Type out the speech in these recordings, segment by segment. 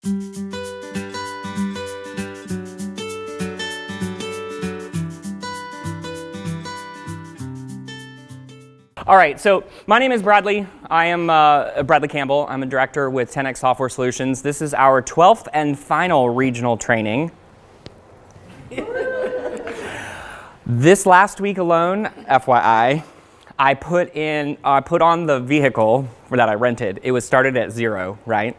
All right, so my name is Bradley. I am Bradley Campbell. I'm a director with 10X Software Solutions. This is our 12th and final regional training. This last week alone, FYI, I put on the vehicle that I rented. It was started at 0, right?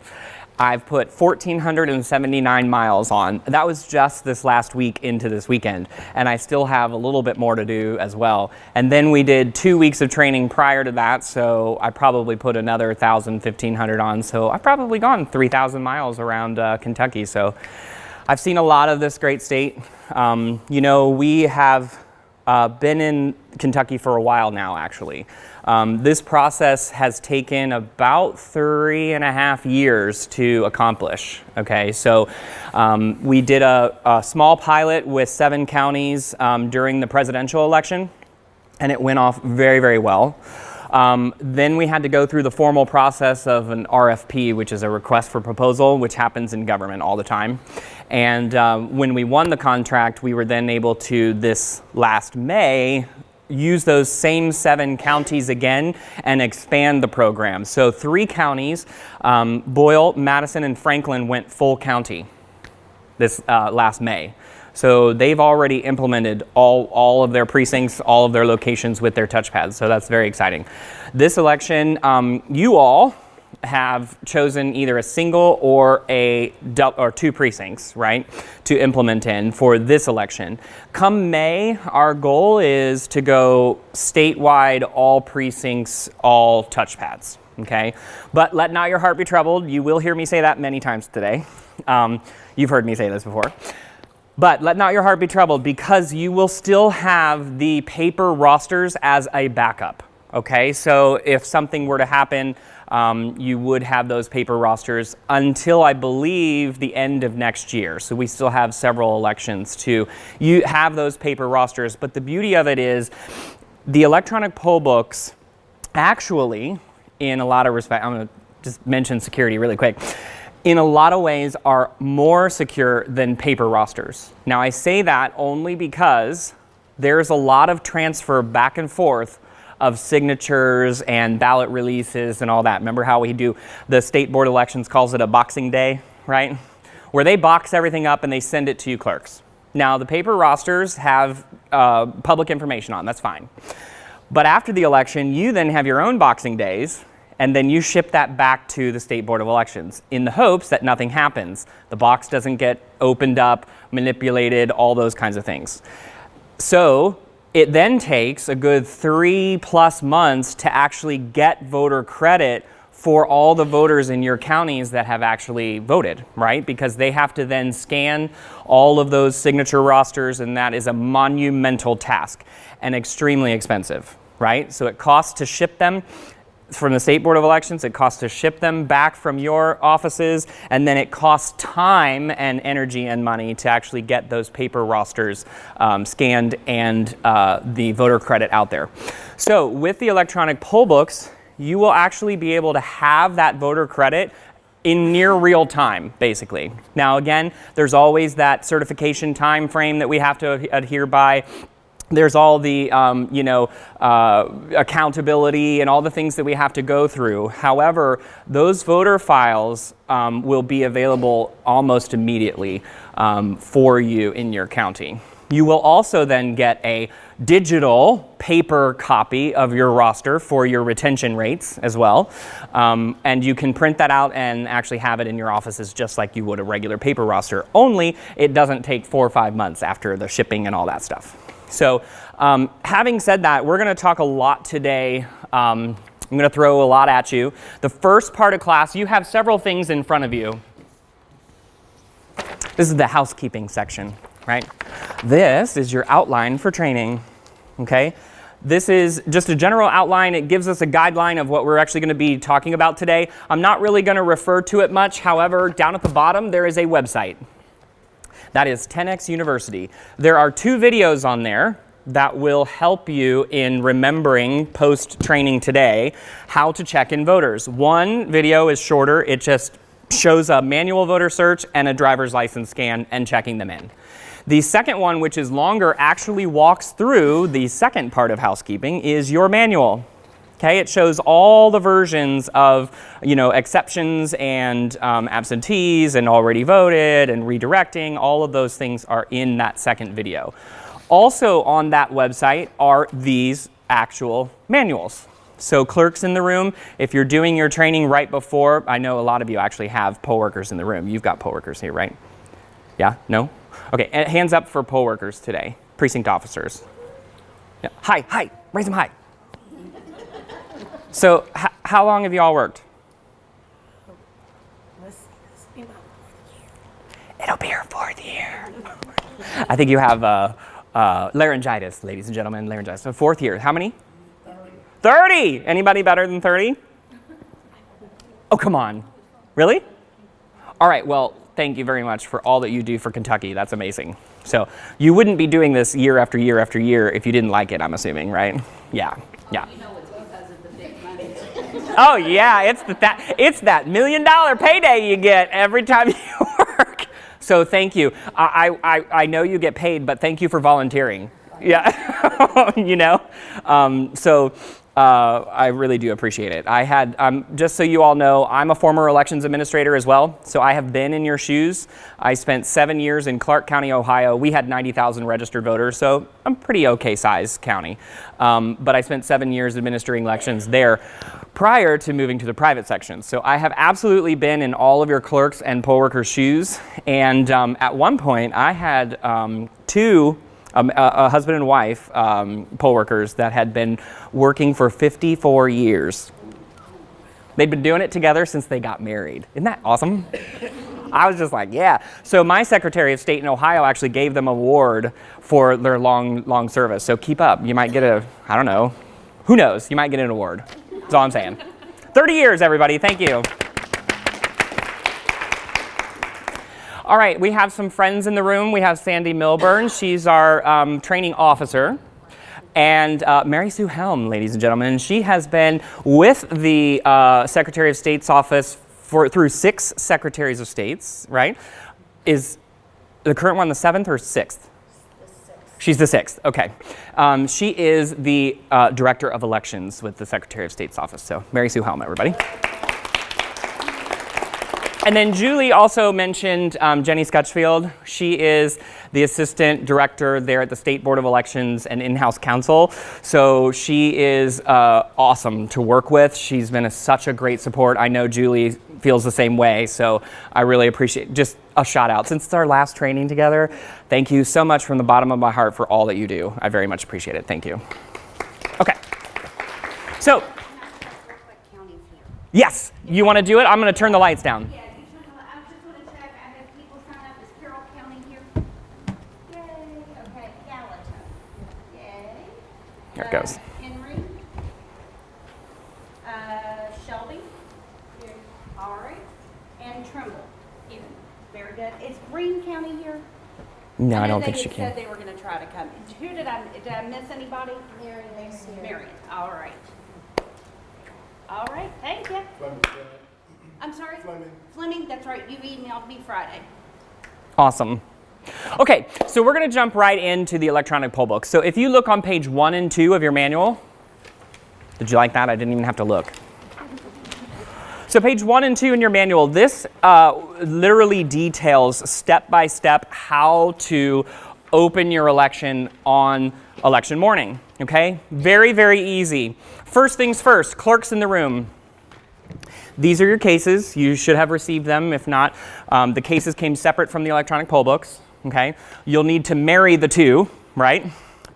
I've put 1,479 miles on. That was just this last week into this weekend. And I still have a little bit more to do as well. And then we did 2 weeks of training prior to that. So I probably put another 1,000, 1,500 on. So I've probably gone 3,000 miles around Kentucky. So I've seen a lot of this great state. You know, we have been in Kentucky for a while now, actually. This process has taken about 3.5 years to accomplish. Okay, so we did a small pilot with 7 counties during the presidential election, and it went off very, very well. Then we had to go through the formal process of an RFP, which is a request for proposal, which happens in government all the time. And when we won the contract, we were then able to, this last May, use those same 7 counties again and expand the program. So 3 counties, Boyle, Madison, and Franklin went full county this last May. So they've already implemented all of their precincts, all of their locations with their touchpads. So that's very exciting. This election, you all have chosen either a single or 2 precincts, right, to implement in for this election. Come May, our goal is to go statewide, all precincts, all touchpads, okay? But let not your heart be troubled. You will hear me say that many times today. You've heard me say this before. But let not your heart be troubled, because you will still have the paper rosters as a backup, okay? So if something were to happen, you would have those paper rosters until, I believe, the end of next year. So we still have several elections to have those paper rosters. But the beauty of it is the electronic poll books actually, in a lot of respect, I'm going to just mention security really quick, in a lot of ways are more secure than paper rosters. Now I say that only because there's a lot of transfer back and forth of signatures and ballot releases and all that. Remember how we do, the state board elections calls it a boxing day, right? Where they box everything up and they send it to you clerks. Now the paper rosters have public information on, that's fine. But after the election, you then have your own boxing days, and then you ship that back to the State Board of Elections in the hopes that nothing happens. The box doesn't get opened up, manipulated, all those kinds of things. So it then takes a good 3+ months to actually get voter credit for all the voters in your counties that have actually voted, right? Because they have to then scan all of those signature rosters, and that is a monumental task and extremely expensive, right? So it costs to ship them from the State Board of Elections, it costs to ship them back from your offices, and then it costs time and energy and money to actually get those paper rosters scanned and the voter credit out there. So with the electronic poll books, you will actually be able to have that voter credit in near real time, basically. Now again, there's always that certification time frame that we have to adhere by. There's all the, accountability and all the things that we have to go through. However, those voter files will be available almost immediately for you in your county. You will also then get a digital paper copy of your roster for your retention rates as well. And you can print that out and actually have it in your offices just like you would a regular paper roster. Only it doesn't take 4 or 5 months after the shipping and all that stuff. So having said that, we're going to talk a lot today. I'm going to throw a lot at you. The first part of class, you have several things in front of you. This is the housekeeping section, right? This is your outline for training, okay? This is just a general outline. It gives us a guideline of what we're actually going to be talking about today. I'm not really going to refer to it much. However, down at the bottom, there is a website. That is 10X University. There are 2 videos on there that will help you in remembering post-training today how to check in voters. One video is shorter. It just shows a manual voter search and a driver's license scan and checking them in. The second one, which is longer, actually walks through the second part of housekeeping, is your manual. Okay, it shows all the versions of, exceptions and absentees and already voted and redirecting. All of those things are in that second video. Also on that website are these actual manuals. So clerks in the room, if you're doing your training right before, I know a lot of you actually have poll workers in the room. You've got poll workers here, right? Yeah? No? Okay, and hands up for poll workers today, precinct officers. Yeah. Hi, raise them high. So, how long have you all worked? It'll be your fourth year. I think you have laryngitis, ladies and gentlemen, laryngitis. So, fourth year. How many? 30. Anybody better than 30? Oh, come on. Really? All right, well, thank you very much for all that you do for Kentucky. That's amazing. So, you wouldn't be doing this year after year after year if you didn't like it, I'm assuming, right? Yeah. Oh yeah, it's that $1 million payday you get every time you work. So thank you. I know you get paid, but thank you for volunteering. Yeah, I really do appreciate it. I had, just so you all know, I'm a former elections administrator as well, so I have been in your shoes. I spent 7 years in Clark County, Ohio. We had 90,000 registered voters, so I'm pretty okay size county. But I spent 7 years administering elections there prior to moving to the private section. So I have absolutely been in all of your clerks and poll workers' shoes, and at one point I had a husband and wife poll workers that had been working for 54 years. They'd been doing it together since they got married. Isn't that awesome? I was just like, yeah. So my Secretary of State in Ohio actually gave them an award for their long service. So keep up. You might get I don't know. Who knows? You might get an award. That's all I'm saying. 30 years, everybody. Thank you. All right, we have some friends in the room. We have Sandy Milburn. She's our training officer. And Mary Sue Helm, ladies and gentlemen, she has been with the Secretary of State's office through 6 Secretaries of States, right? Is the current one the 7th or 6th? She's the 6th, okay. She is the Director of Elections with the Secretary of State's office. So Mary Sue Helm, everybody. And then Julie also mentioned Jenny Scutchfield. She is the Assistant Director there at the State Board of Elections and in-house counsel. So she is awesome to work with. She's been such a great support. I know Julie feels the same way, so I really appreciate, just a shout out. Since it's our last training together, thank you so much from the bottom of my heart for all that you do. I very much appreciate it. Thank you. Okay. So, yes, you want to do it? I'm going to turn the lights down. There it goes. Henry. Shelby. Here. All right. And Trimble. Even. Very good. Is Greene County here? No, I don't think she They can. said they were going to try to come. Who did I miss anybody? Marion. All right. All right. Thank you. I'm sorry? Fleming. That's right. You emailed me Friday. Awesome. Okay, so we're going to jump right into the electronic poll book. So if you look on page 1 and 2 of your manual, did you like that? I didn't even have to look. So page 1 and 2 in your manual, this literally details step by step how to open your election on election morning. Okay, very, very easy. First things first, clerks in the room. These are your cases. You should have received them. If not, the cases came separate from the electronic poll books. Okay, you'll need to marry the two, right?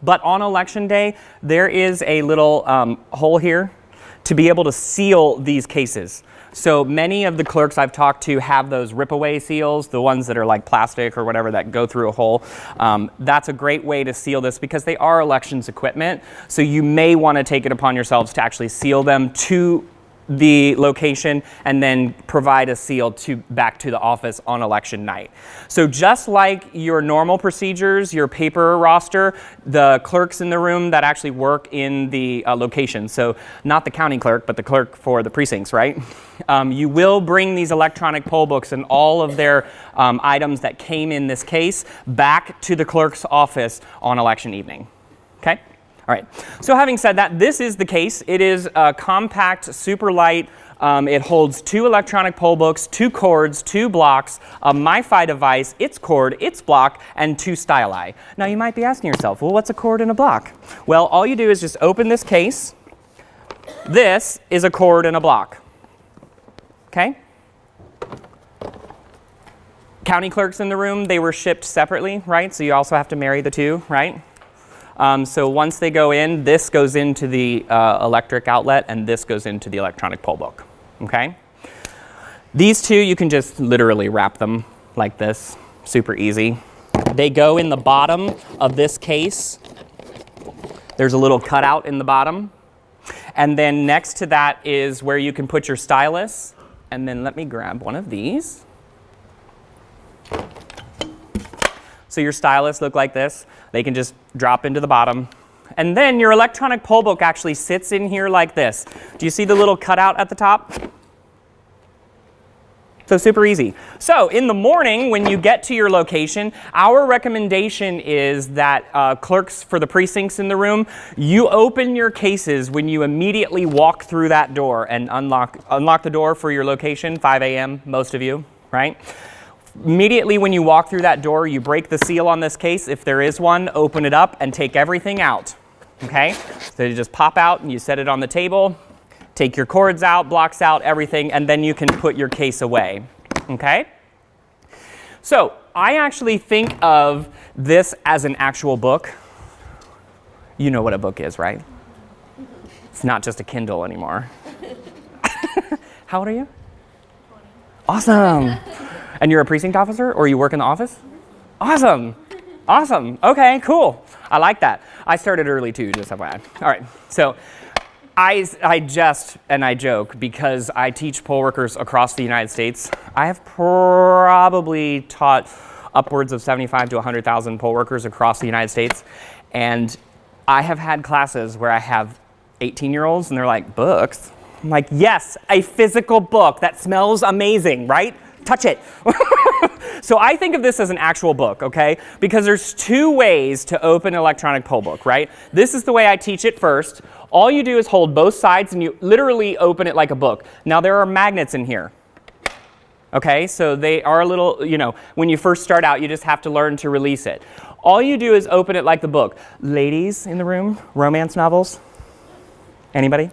But on election day, there is a little hole here to be able to seal these cases. So many of the clerks I've talked to have those rip-away seals, the ones that are like plastic or whatever that go through a hole. That's a great way to seal this because they are elections equipment. So you may want to take it upon yourselves to actually seal them to the location and then provide a seal back to the office on election night. So just like your normal procedures, your paper roster, the clerks in the room that actually work in the location, so not the county clerk, but the clerk for the precincts, right? You will bring these electronic poll books and all of their items that came in this case back to the clerk's office on election evening, okay? All right, so having said that, this is the case. It is compact, super light. It holds 2 electronic poll books, 2 cords, 2 blocks, a MiFi device, its cord, its block, and 2 styli. Now you might be asking yourself, well, what's a cord and a block? Well, all you do is just open this case. This is a cord and a block, okay? County clerks in the room, they were shipped separately, right? So you also have to marry the two, right? So once they go in, this goes into the electric outlet and this goes into the electronic poll book, okay? These two, you can just literally wrap them like this, super easy. They go in the bottom of this case. There's a little cutout in the bottom. And then next to that is where you can put your stylus. And then let me grab one of these. So your stylus look like this. They can just drop into the bottom. And then your electronic poll book actually sits in here like this. Do you see the little cutout at the top? So super easy. So in the morning, when you get to your location, our recommendation is that clerks for the precincts in the room, you open your cases when you immediately walk through that door and unlock the door for your location, 5 a.m., most of you, right? Immediately when you walk through that door, you break the seal on this case, if there is one, open it up and take everything out, okay? So you just pop out and you set it on the table, take your cords out, blocks out, everything, and then you can put your case away, okay? So I actually think of this as an actual book. You know what a book is, right? It's not just a Kindle anymore. How old are you? 20. Awesome. And you're a precinct officer, or you work in the office? Awesome. Awesome. Okay, cool. I like that. I started early too, just FYI. All right. So I joke because I teach poll workers across the United States. I have probably taught upwards of 75 to 100,000 poll workers across the United States. And I have had classes where I have 18-year-olds and they're like, books? I'm like, yes, a physical book that smells amazing, right? Touch it. So I think of this as an actual book, okay? Because there's 2 ways to open an electronic poll book, right? This is the way I teach it first. All you do is hold both sides and you literally open it like a book. Now there are magnets in here. Okay, so they are a little, when you first start out, you just have to learn to release it. All you do is open it like the book. Ladies in the room, romance novels? Anybody?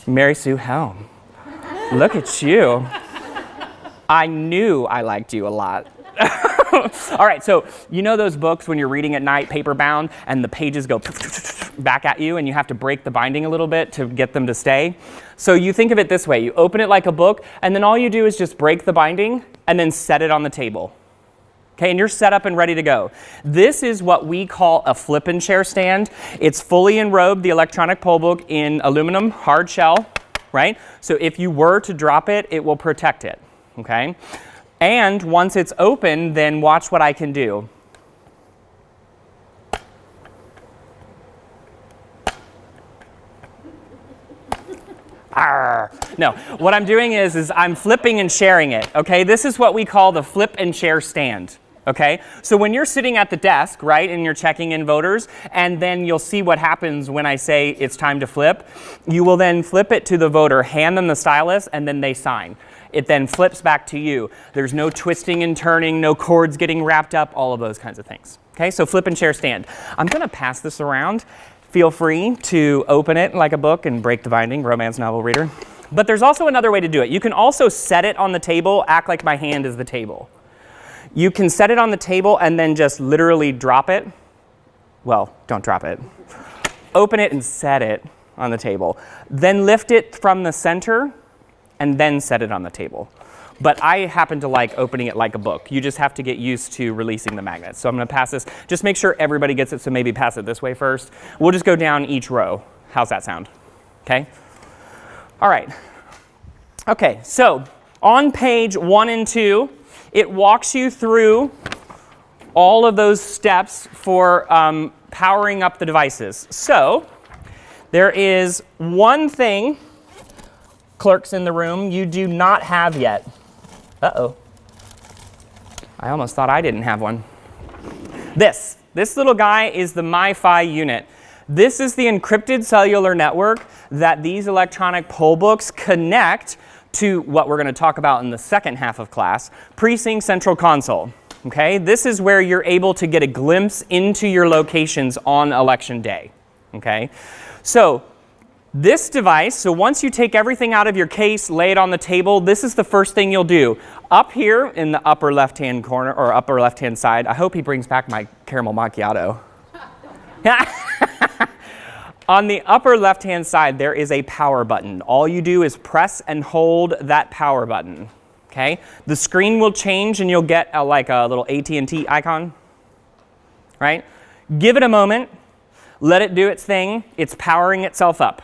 Mary Sue Helm. Look at you. I knew I liked you a lot. All right, so you know those books when you're reading at night, paper bound, and the pages go back at you and you have to break the binding a little bit to get them to stay? So you think of it this way. You open it like a book, and then all you do is just break the binding and then set it on the table. Okay, and you're set up and ready to go. This is what we call a flip and share stand. It's fully enrobed, the electronic poll book, in aluminum, hard shell, right? So if you were to drop it, it will protect it, okay? And once it's open, then watch what I can do. Arr. No, what I'm doing is I'm flipping and sharing it, okay? This is what we call the flip and share stand, okay? So when you're sitting at the desk, right, and you're checking in voters, and then you'll see what happens when I say it's time to flip, you will then flip it to the voter, hand them the stylus, and then they sign. It then flips back to you. There's no twisting and turning, no cords getting wrapped up, all of those kinds of things, okay? So flip and share stand. I'm gonna pass this around. Feel free to open it like a book and break the binding, romance novel reader. But there's also another way to do it. You can also set it on the table, act like my hand is the table. You can set it on the table and then just literally drop it. Well, don't drop it. Open it and set it on the table. Then lift it from the center and then set it on the table. But I happen to like opening it like a book. You just have to get used to releasing the magnets. So I'm gonna pass this. Just make sure everybody gets it, so maybe pass it this way first. We'll just go down each row. How's that sound? Okay? All right. Okay, so on page 1 and 2, it walks you through all of those steps for powering up the devices. So there is one thing, clerks in the room, you do not have yet. Uh-oh. I almost thought I didn't have one. This little guy is the MiFi Unit. This is the encrypted cellular network that these electronic poll books connect to what we're going to talk about in the second half of class, Precinct Central Console. Okay, this is where you're able to get a glimpse into your locations on election day. Okay, so this device, so once you take everything out of your case, lay it on the table, this is the first thing you'll do. Up here in the upper left-hand corner, or upper left-hand side, I hope he brings back my caramel macchiato. On the upper left-hand side, there is a power button. All you do is press and hold that power button. Okay, the screen will change and you'll get like a little AT&T icon, right? Give it a moment, let it do its thing. It's powering itself up.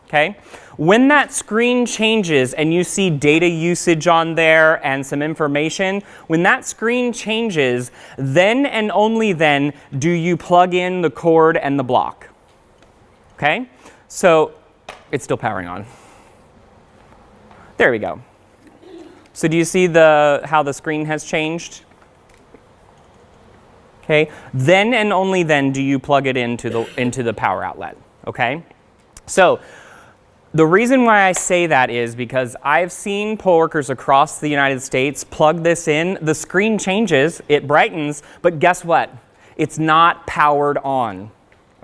Okay, when that screen changes and you see data usage on there and some information, when that screen changes, then and only then do you plug in the cord and the block. Okay, so it's still powering on. There we go. So do you see how the screen has changed? Okay, then and only then do you plug it into the power outlet. Okay, so the reason why I say that is because I've seen poll workers across the United States plug this in, the screen changes, it brightens, but guess what? It's not powered on,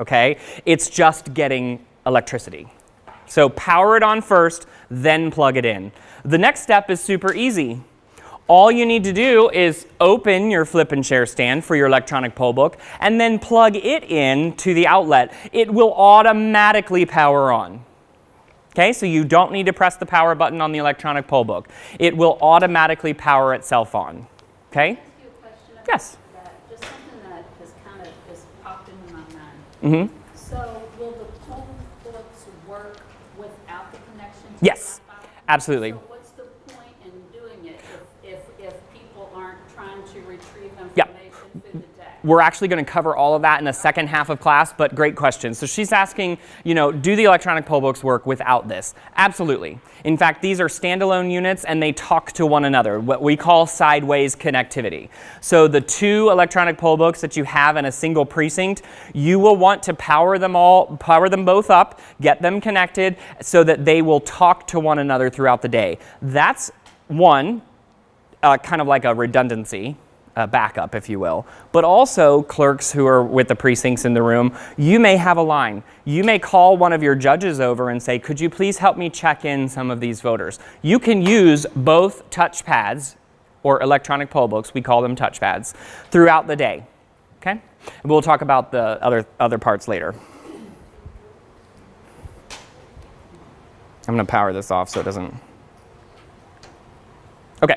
okay? It's just getting electricity. So power it on first, then plug it in. The next step is super easy. All you need to do is open your flip and share stand for your electronic poll book and then plug it in to the outlet. It will automatically power on. Okay, so you don't need to press the power button on the electronic poll book. It will automatically power itself on. Okay? Can I ask you a question about Yes. that? Just something that has kind of just popped into my mind. Mm-hmm. So will the poll books work without the connection to Yes, the Wi-Fi? absolutely. So what's the point in doing it if people aren't trying to retrieve Yeah. information through the day? We're actually going to cover all of that in the second half of class, but great question. So she's asking, do the electronic poll books work without this? Absolutely. In fact, these are standalone units and they talk to one another, what we call sideways connectivity. So the two electronic poll books that you have in a single precinct, you will want to power them both up, get them connected so that they will talk to one another throughout the day. That's one, kind of like a redundancy. Backup, if you will. But also, clerks who are with the precincts in the room, you may have a line. You may call one of your judges over and say, could you please help me check in some of these voters? You can use both touchpads or electronic poll books, we call them touchpads, throughout the day. Okay? And we'll talk about the other parts later. I'm going to power this off so it doesn't. Okay.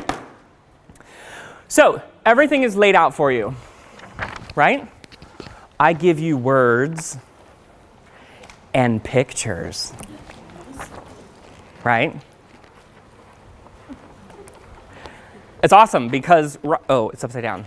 So, everything is laid out for you, right? I give you words and pictures, right? It's awesome because, oh, it's upside down.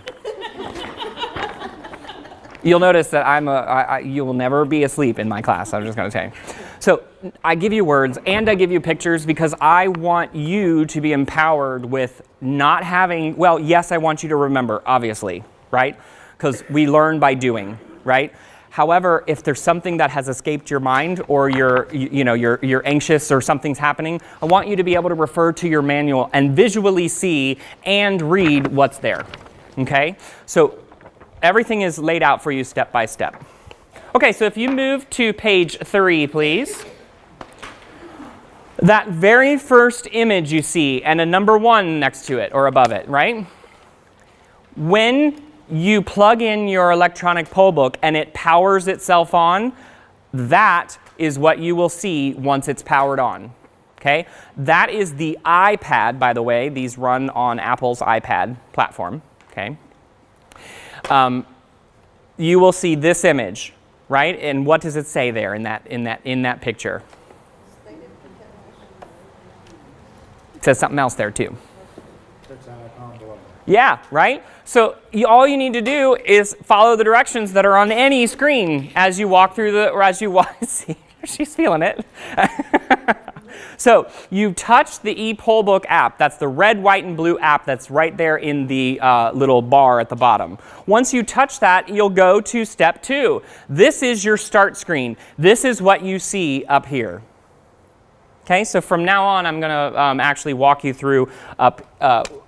You'll notice that you will never be asleep in my class, I'm just going to tell you. So I give you words and I give you pictures because I want you to be empowered with not having, well, yes, I want you to remember, obviously, right? Because we learn by doing, right? However, if there's something that has escaped your mind or you're anxious or something's happening, I want you to be able to refer to your manual and visually see and read what's there, okay? So everything is laid out for you step by step. Okay, so if you move to page 3, please. That very first image you see and a number 1 next to it or above it, right? When you plug in your electronic poll book and it powers itself on, that is what you will see once it's powered on. Okay? That is the iPad, by the way. These run on Apple's iPad platform. Okay? You will see this image, right? And what does it say there in that picture? It says something else there too. Yeah, right? So all you need to do is follow the directions that are on any screen as you walk through or as you walk. See, she's feeling it. So you touch the ePollbook app. That's the red, white, and blue app that's right there in the little bar at the bottom. Once you touch that, you'll go to step 2. This is your start screen. This is what you see up here. Okay, so from now on, I'm going to actually walk you through up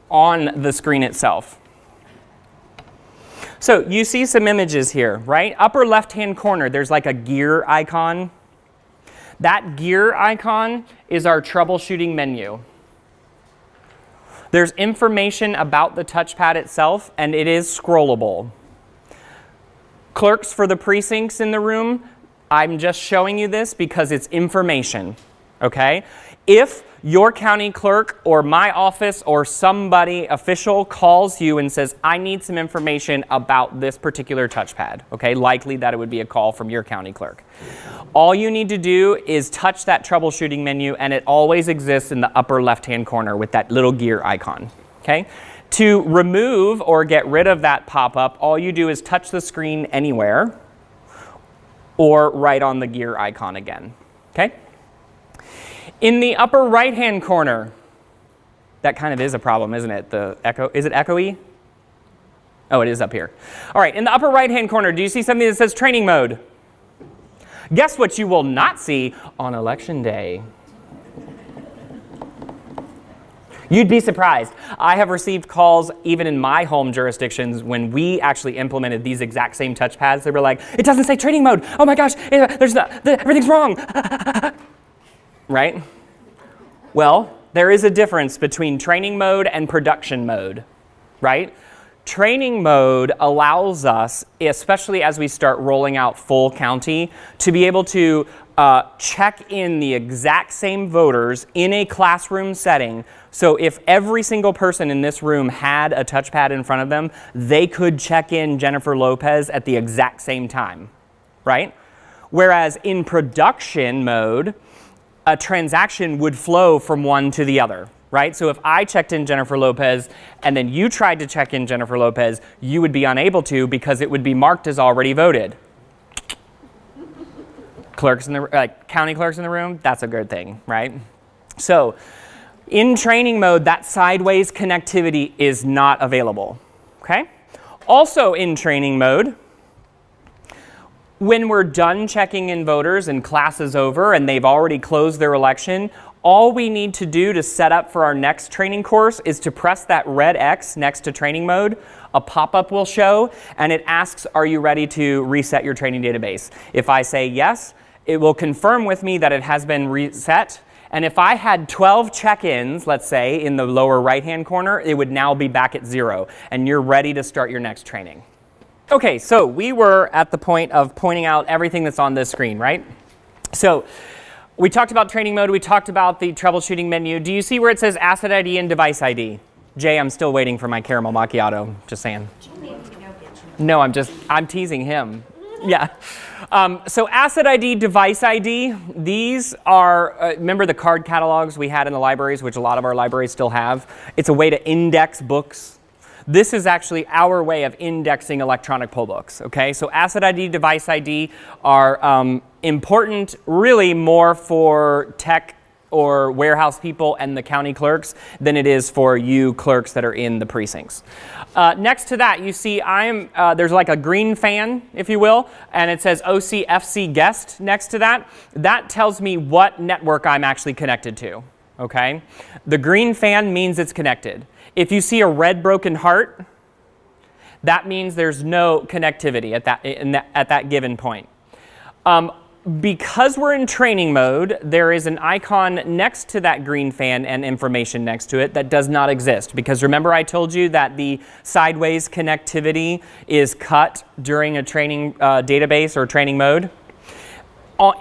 on the screen itself. So you see some images here, right? Upper left-hand corner, there's like a gear icon. That gear icon is our troubleshooting menu. There's information about the touchpad itself, and it is scrollable. Clerks for the precincts in the room, I'm just showing you this because it's information, okay? If your county clerk or my office or somebody official calls you and says, I need some information about this particular touchpad, okay? Likely that it would be a call from your county clerk. All you need to do is touch that troubleshooting menu, and it always exists in the upper left-hand corner with that little gear icon, okay? To remove or get rid of that pop-up, all you do is touch the screen anywhere or right on the gear icon again, okay? In the upper right-hand corner, that kind of is a problem, isn't it? The echo, is it echoey? Oh, it is up here. All right, in the upper right-hand corner, do you see something that says training mode? Guess what you will not see on election day? You'd be surprised. I have received calls even in my home jurisdictions when we actually implemented these exact same touchpads. They were like, it doesn't say training mode. Oh my gosh, everything's wrong. Right? Well, there is a difference between training mode and production mode, right? Training mode allows us, especially as we start rolling out full county, to be able to check in the exact same voters in a classroom setting. So if every single person in this room had a touchpad in front of them, they could check in Jennifer Lopez at the exact same time, right? Whereas in production mode, a transaction would flow from one to the other, right? So if I checked in Jennifer Lopez and then you tried to check in Jennifer Lopez, you would be unable to because it would be marked as already voted. Clerks in the county clerks in the room, that's a good thing, right? So in training mode, that sideways connectivity is not available, okay? Also in training mode, when we're done checking in voters and class is over and they've already closed their election, all we need to do to set up for our next training course is to press that red X next to training mode. A pop-up will show, and it asks, are you ready to reset your training database? If I say yes, it will confirm with me that it has been reset. And if I had 12 check-ins, let's say, in the lower right-hand corner, it would now be back at 0, and you're ready to start your next training. Okay, so we were at the point of pointing out everything that's on this screen, right? So we talked about training mode. We talked about the troubleshooting menu. Do you see where it says Asset ID and Device ID? Jay, I'm still waiting for my caramel macchiato, just saying. No, I'm teasing him. Yeah. So Asset ID, Device ID, these are, remember the card catalogs we had in the libraries, which a lot of our libraries still have? It's a way to index books. This is actually our way of indexing electronic poll books, okay? So Asset ID, Device ID are important really more for tech or warehouse people and the county clerks than it is for you clerks that are in the precincts. Next to that, you see there's like a green fan, if you will, and it says OCFC guest next to that. That tells me what network I'm actually connected to, okay? The green fan means it's connected. If you see a red broken heart, that means there's no connectivity at that given point. Because we're in training mode, there is an icon next to that green fan and information next to it that does not exist. Because remember I told you that the sideways connectivity is cut during a training database or training mode?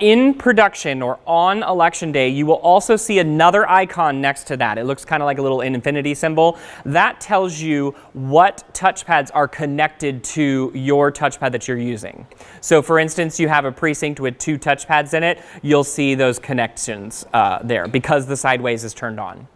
In production or on election day, you will also see another icon next to that. It looks kind of like a little infinity symbol. That tells you what touchpads are connected to your touchpad that you're using. So for instance, you have a precinct with 2 touchpads in it, you'll see those connections there because the sideways is turned on.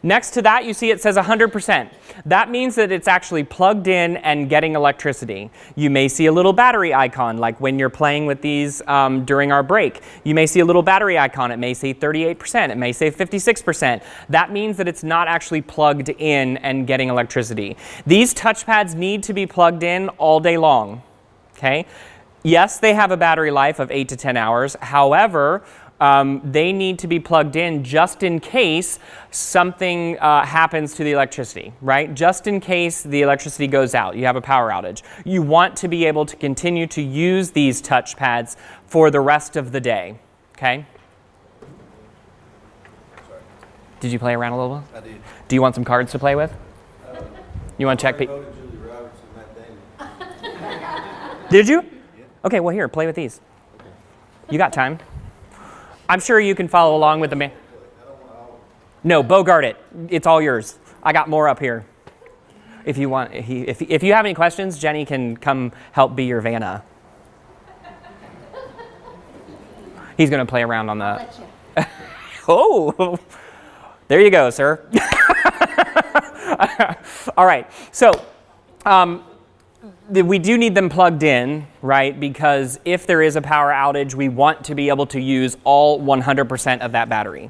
Next to that, you see it says 100%. That means that it's actually plugged in and getting electricity. You may see a little battery icon, like when you're playing with these during our break. You may see a little battery icon. It may say 38%. It may say 56%. That means that it's not actually plugged in and getting electricity. These touchpads need to be plugged in all day long. Okay? Yes, they have a battery life of 8 to 10 hours. However, they need to be plugged in just in case something happens to the electricity, right? Just in case the electricity goes out, you have a power outage. You want to be able to continue to use these touchpads for the rest of the day, okay? Sorry. Did you play around a little? I did. Do you want some cards to play with? You want to check? I voted Julie Roberts and Matt Damon. Did you? Yeah. Okay, well here, play with these. You got time. I'm sure you can follow along with the man. No, Bogart it. It's all yours. I got more up here. If you want, if you have any questions, Jenny can come help be your Vanna. He's going to play around on the. Oh, there you go, sir. All right, so we do need them plugged in, right? Because if there is a power outage, we want to be able to use all 100% of that battery.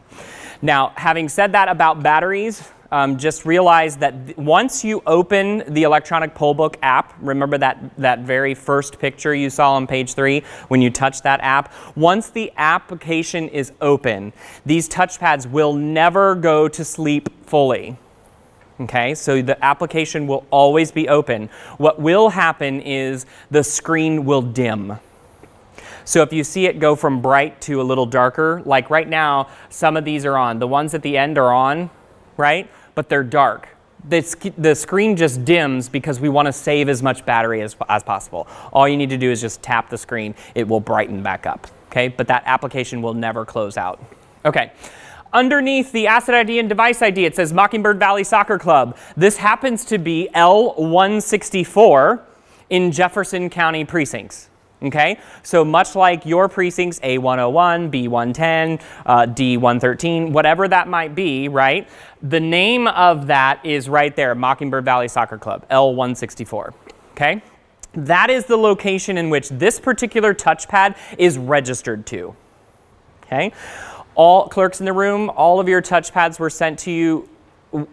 Now, having said that about batteries, just realize that once you open the electronic poll book app, remember that very first picture you saw on page 3 when you touch that app, once the application is open, these touchpads will never go to sleep fully. Okay, so the application will always be open. What will happen is the screen will dim. So if you see it go from bright to a little darker, like right now, some of these are on. The ones at the end are on, right? But they're dark. The screen just dims because we want to save as much battery as possible. All you need to do is just tap the screen. It will brighten back up, okay? But that application will never close out. Okay. Underneath the asset ID and device ID, it says Mockingbird Valley Soccer Club. This happens to be L164 in Jefferson County precincts. Okay, so much like your precincts, A101, B110, D113, whatever that might be, right? The name of that is right there, Mockingbird Valley Soccer Club, L164. Okay, that is the location in which this particular touchpad is registered to. Okay. All clerks in the room, all of your touchpads were sent to you,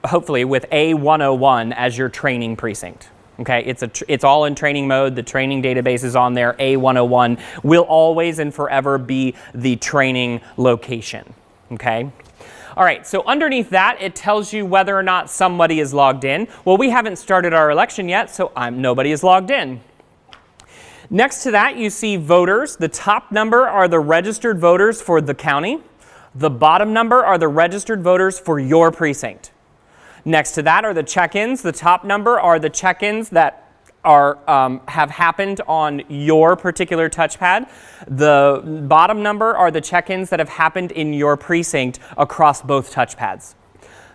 hopefully, with A101 as your training precinct. Okay, it's all in training mode. The training database is on there. A101 will always and forever be the training location. Okay. All right, so underneath that, it tells you whether or not somebody is logged in. Well, we haven't started our election yet, so nobody is logged in. Next to that, you see voters. The top number are the registered voters for the county. The bottom number are the registered voters for your precinct. Next to that are the check-ins. The top number are the check-ins that are have happened on your particular touchpad. The bottom number are the check-ins that have happened in your precinct across both touchpads.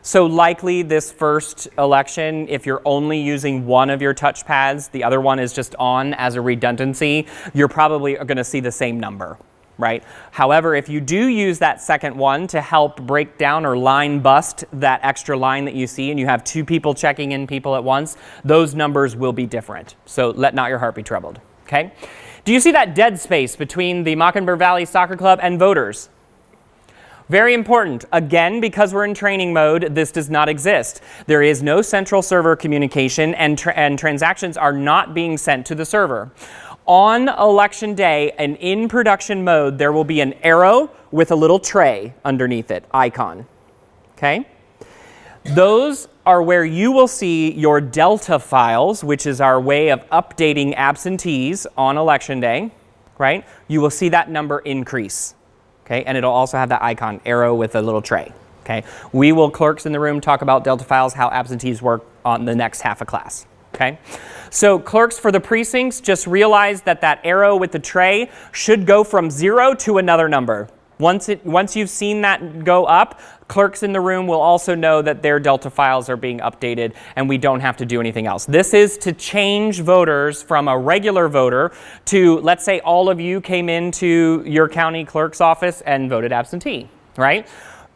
So likely this first election, if you're only using one of your touchpads, the other one is just on as a redundancy, you're probably going to see the same number. Right? However, if you do use that second one to help break down or line bust that extra line that you see and you have two people checking in people at once, those numbers will be different. So let not your heart be troubled. Okay? Do you see that dead space between the Mockingbird Valley Soccer Club and voters? Very important. Again, because we're in training mode, this does not exist. There is no central server communication and transactions are not being sent to the server. On election day and in production mode, there will be an arrow with a little tray underneath it, icon. Okay? Those are where you will see your Delta files, which is our way of updating absentees on election day, right? You will see that number increase. Okay? And it'll also have that icon, arrow with a little tray. Okay? We will, clerks in the room, talk about Delta files, how absentees work on the next half of class. Okay, so clerks for the precincts, just realize that that arrow with the tray should go from 0 to another number. Once you've seen that go up, clerks in the room will also know that their Delta files are being updated and we don't have to do anything else. This is to change voters from a regular voter to, let's say all of you came into your county clerk's office and voted absentee, right?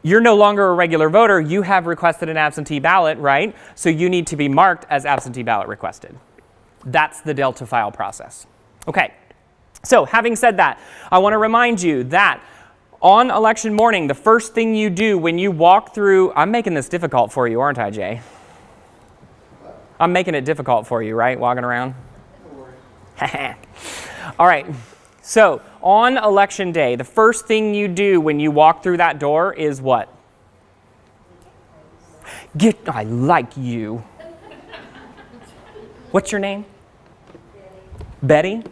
You're no longer a regular voter. You have requested an absentee ballot, right? So you need to be marked as absentee ballot requested. That's the Delta file process. Okay, so having said that, I want to remind you that on election morning, the first thing you do when you walk through, I'm making this difficult for you, aren't I, Jay? I'm making it difficult for you, right, walking around? All right, so on election day, the first thing you do when you walk through that door is what? I like you. What's your name? Betty?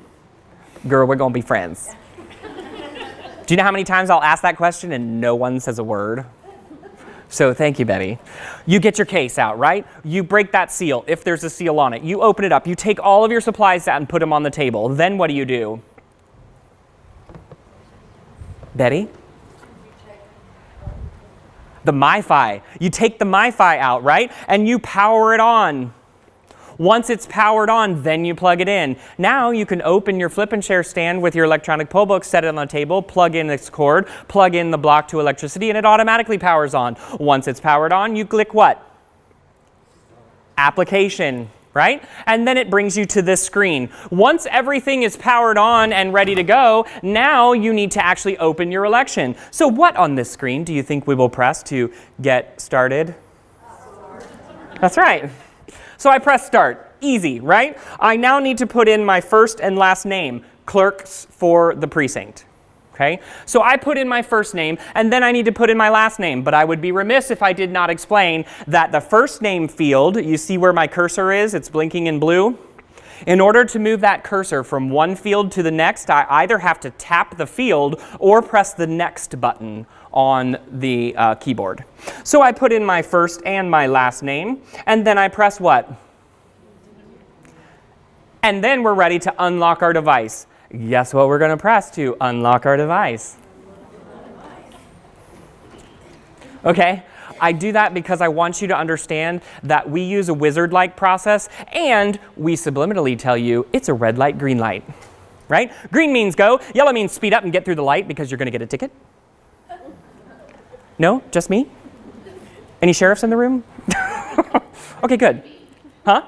Girl, we're going to be friends. Do you know how many times I'll ask that question and no one says a word? So thank you, Betty. You get your case out, right? You break that seal, if there's a seal on it. You open it up. You take all of your supplies out and put them on the table. Then what do? Betty? The MiFi. You take the MiFi out, right? And you power it on. Once it's powered on, then you plug it in. Now you can open your flip and share stand with your electronic poll book, set it on the table, plug in its cord, plug in the block to electricity, and it automatically powers on. Once it's powered on, you click what? Application, right? And then it brings you to this screen. Once everything is powered on and ready to go, now you need to actually open your election. So what on this screen do you think we will press to get started? That's right. So I press start. Easy, right? I now need to put in my first and last name, clerks for the precinct. Okay? So I put in my first name, and then I need to put in my last name. But I would be remiss if I did not explain that the first name field, you see where my cursor is? It's blinking in blue. In order to move that cursor from one field to the next, I either have to tap the field or press the next button on the keyboard. So I put in my first and my last name, and then I press what? And then we're ready to unlock our device. Guess what we're going to press to unlock our device? Okay? I do that because I want you to understand that we use a wizard-like process, and we subliminally tell you it's a red light, green light, right? Green means go, yellow means speed up and get through the light because you're going to get a ticket. No? Just me? Any sheriffs in the room? Okay, good. Huh?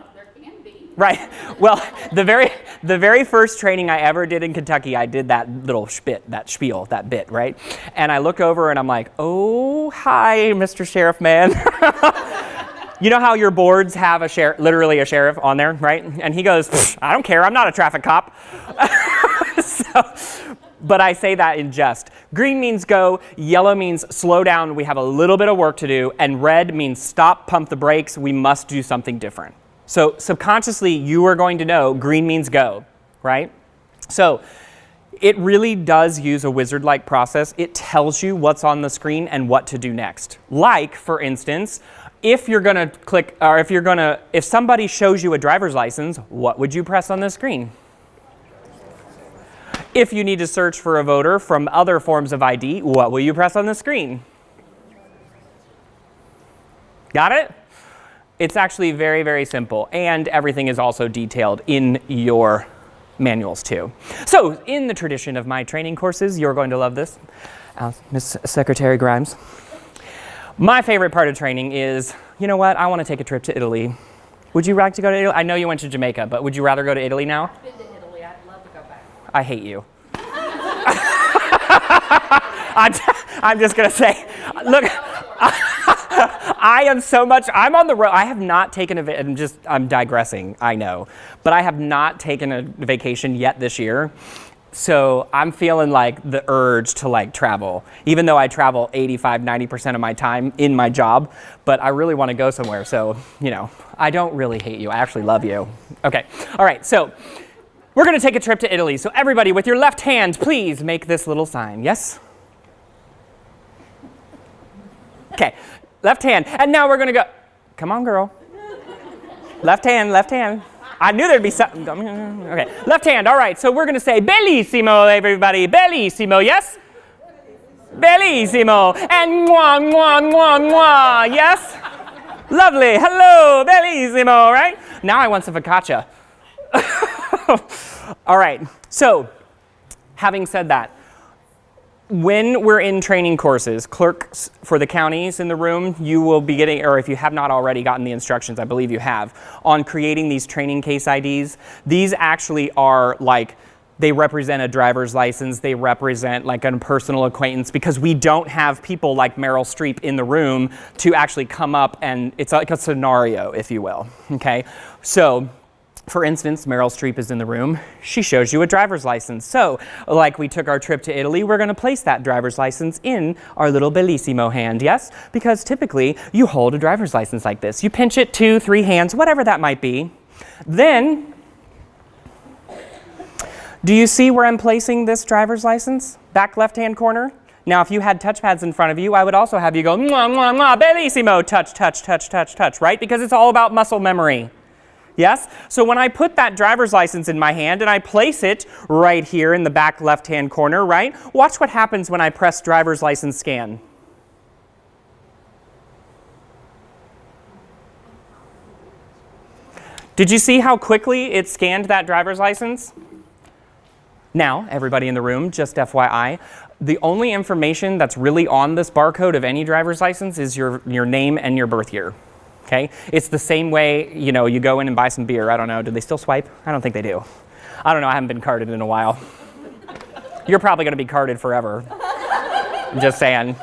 Right. Well, the very first training I ever did in Kentucky, I did that little spiel, that bit, right? And I look over and I'm like, oh, hi, Mr. Sheriff Man. You know how your boards have literally a sheriff on there, right? And he goes, I don't care, I'm not a traffic cop. But I say that in jest. Green means go, yellow means slow down, we have a little bit of work to do, and red means stop, pump the brakes, we must do something different. So subconsciously, you are going to know green means go, right? So it really does use a wizard-like process. It tells you what's on the screen and what to do next. Like, for instance, if you're going to click, or if somebody shows you a driver's license, what would you press on the screen? If you need to search for a voter from other forms of ID, what will you press on the screen? Got it? It's actually very, very simple, and everything is also detailed in your manuals too. So, in the tradition of my training courses, you're going to love this, Miss Secretary Grimes. My favorite part of training is, you know what, I want to take a trip to Italy. Would you like to go to Italy? I know you went to Jamaica, but would you rather go to Italy now? I've been to Italy. I'd love to go back. I hate you. I'm just going to say, look, I'm on the road. I have not taken I'm digressing, I know. But I have not taken a vacation yet this year. So I'm feeling like the urge to like travel, even though I travel 85-90% of my time in my job, but I really want to go somewhere. So, you know, I don't really hate you. I actually love you. Okay. All right. So we're going to take a trip to Italy. So everybody with your left hand, please make this little sign. Yes? Okay. Left hand. And now we're going to go. Come on, girl. Left hand, left hand. I knew there'd be something. Okay, left hand. All right, so we're going to say bellissimo, everybody. Bellissimo, yes? Bellissimo. And mwah, mwah, mwah, mwah, yes? Lovely. Hello, bellissimo, right? Now I want some focaccia. All right, so having said that, when we're in training courses, clerks for the counties in the room, you will be getting, or if you have not already gotten the instructions, I believe you have, on creating these training case IDs. These actually are like, they represent a driver's license, they represent like a personal acquaintance, because we don't have people like Meryl Streep in the room to actually come up, and it's like a scenario, if you will, okay? So, for instance, Meryl Streep is in the room. She shows you a driver's license. So, like we took our trip to Italy, we're going to place that driver's license in our little bellissimo hand, yes? Because typically, you hold a driver's license like this. You pinch it 2, 3 hands, whatever that might be. Then, do you see where I'm placing this driver's license? Back left-hand corner? Now, if you had touchpads in front of you, I would also have you go, mwah, mwah, mwah, bellissimo, touch, touch, touch, touch, touch, right? Because it's all about muscle memory. Yes? So when I put that driver's license in my hand and I place it right here in the back left-hand corner, right? Watch what happens when I press driver's license scan. Did you see how quickly it scanned that driver's license? Now, everybody in the room, just FYI, the only information that's really on this barcode of any driver's license is your name and your birth year. Okay? It's the same way, you know, you go in and buy some beer. I don't know. Do they still swipe? I don't think they do. I don't know. I haven't been carded in a while. You're probably going to be carded forever. I'm just saying.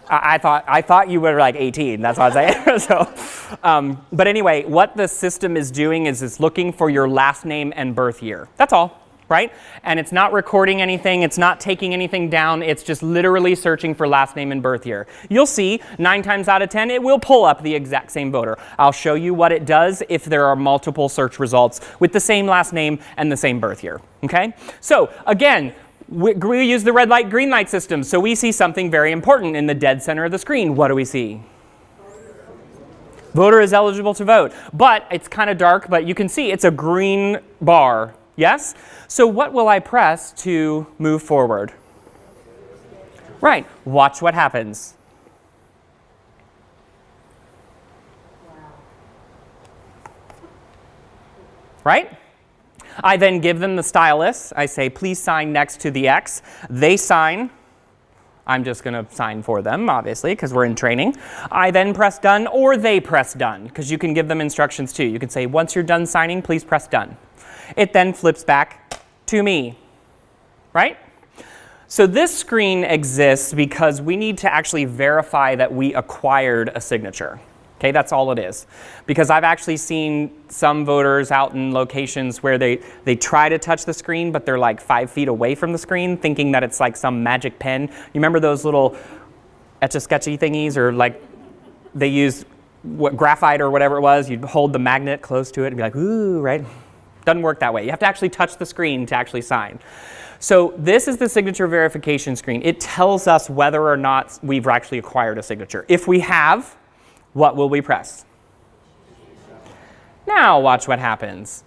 I thought you were like 18. That's what I'm saying. So, but anyway, what the system is doing is it's looking for your last name and birth year. That's all. Right? And it's not recording anything, it's not taking anything down, it's just literally searching for last name and birth year. You'll see 9 times out of 10 it will pull up the exact same voter. I'll show you what it does if there are multiple search results with the same last name and the same birth year. Okay? So again, we use the red light, green light system, so we see something very important in the dead center of the screen. What do we see? Voter is eligible to vote. But it's kind of dark, but you can see it's a green bar. Yes? So what will I press to move forward? Right. Watch what happens. Right? I then give them the stylus. I say, please sign next to the X. They sign. I'm just going to sign for them, obviously, because we're in training. I then press done, or they press done, because you can give them instructions too. You can say, once you're done signing, please press done. It then flips back to me, right? So this screen exists because we need to actually verify that we acquired a signature. Okay, that's all it is. Because I've actually seen some voters out in locations where they try to touch the screen, but they're like 5 feet away from the screen, thinking that it's like some magic pen. You remember those little etch-a-sketchy thingies, or like they use graphite or whatever it was? You'd hold the magnet close to it and be like, ooh, right? Doesn't work that way. You have to actually touch the screen to actually sign. So this is the signature verification screen. It tells us whether or not we've actually acquired a signature. If we have, what will we press? Now watch what happens.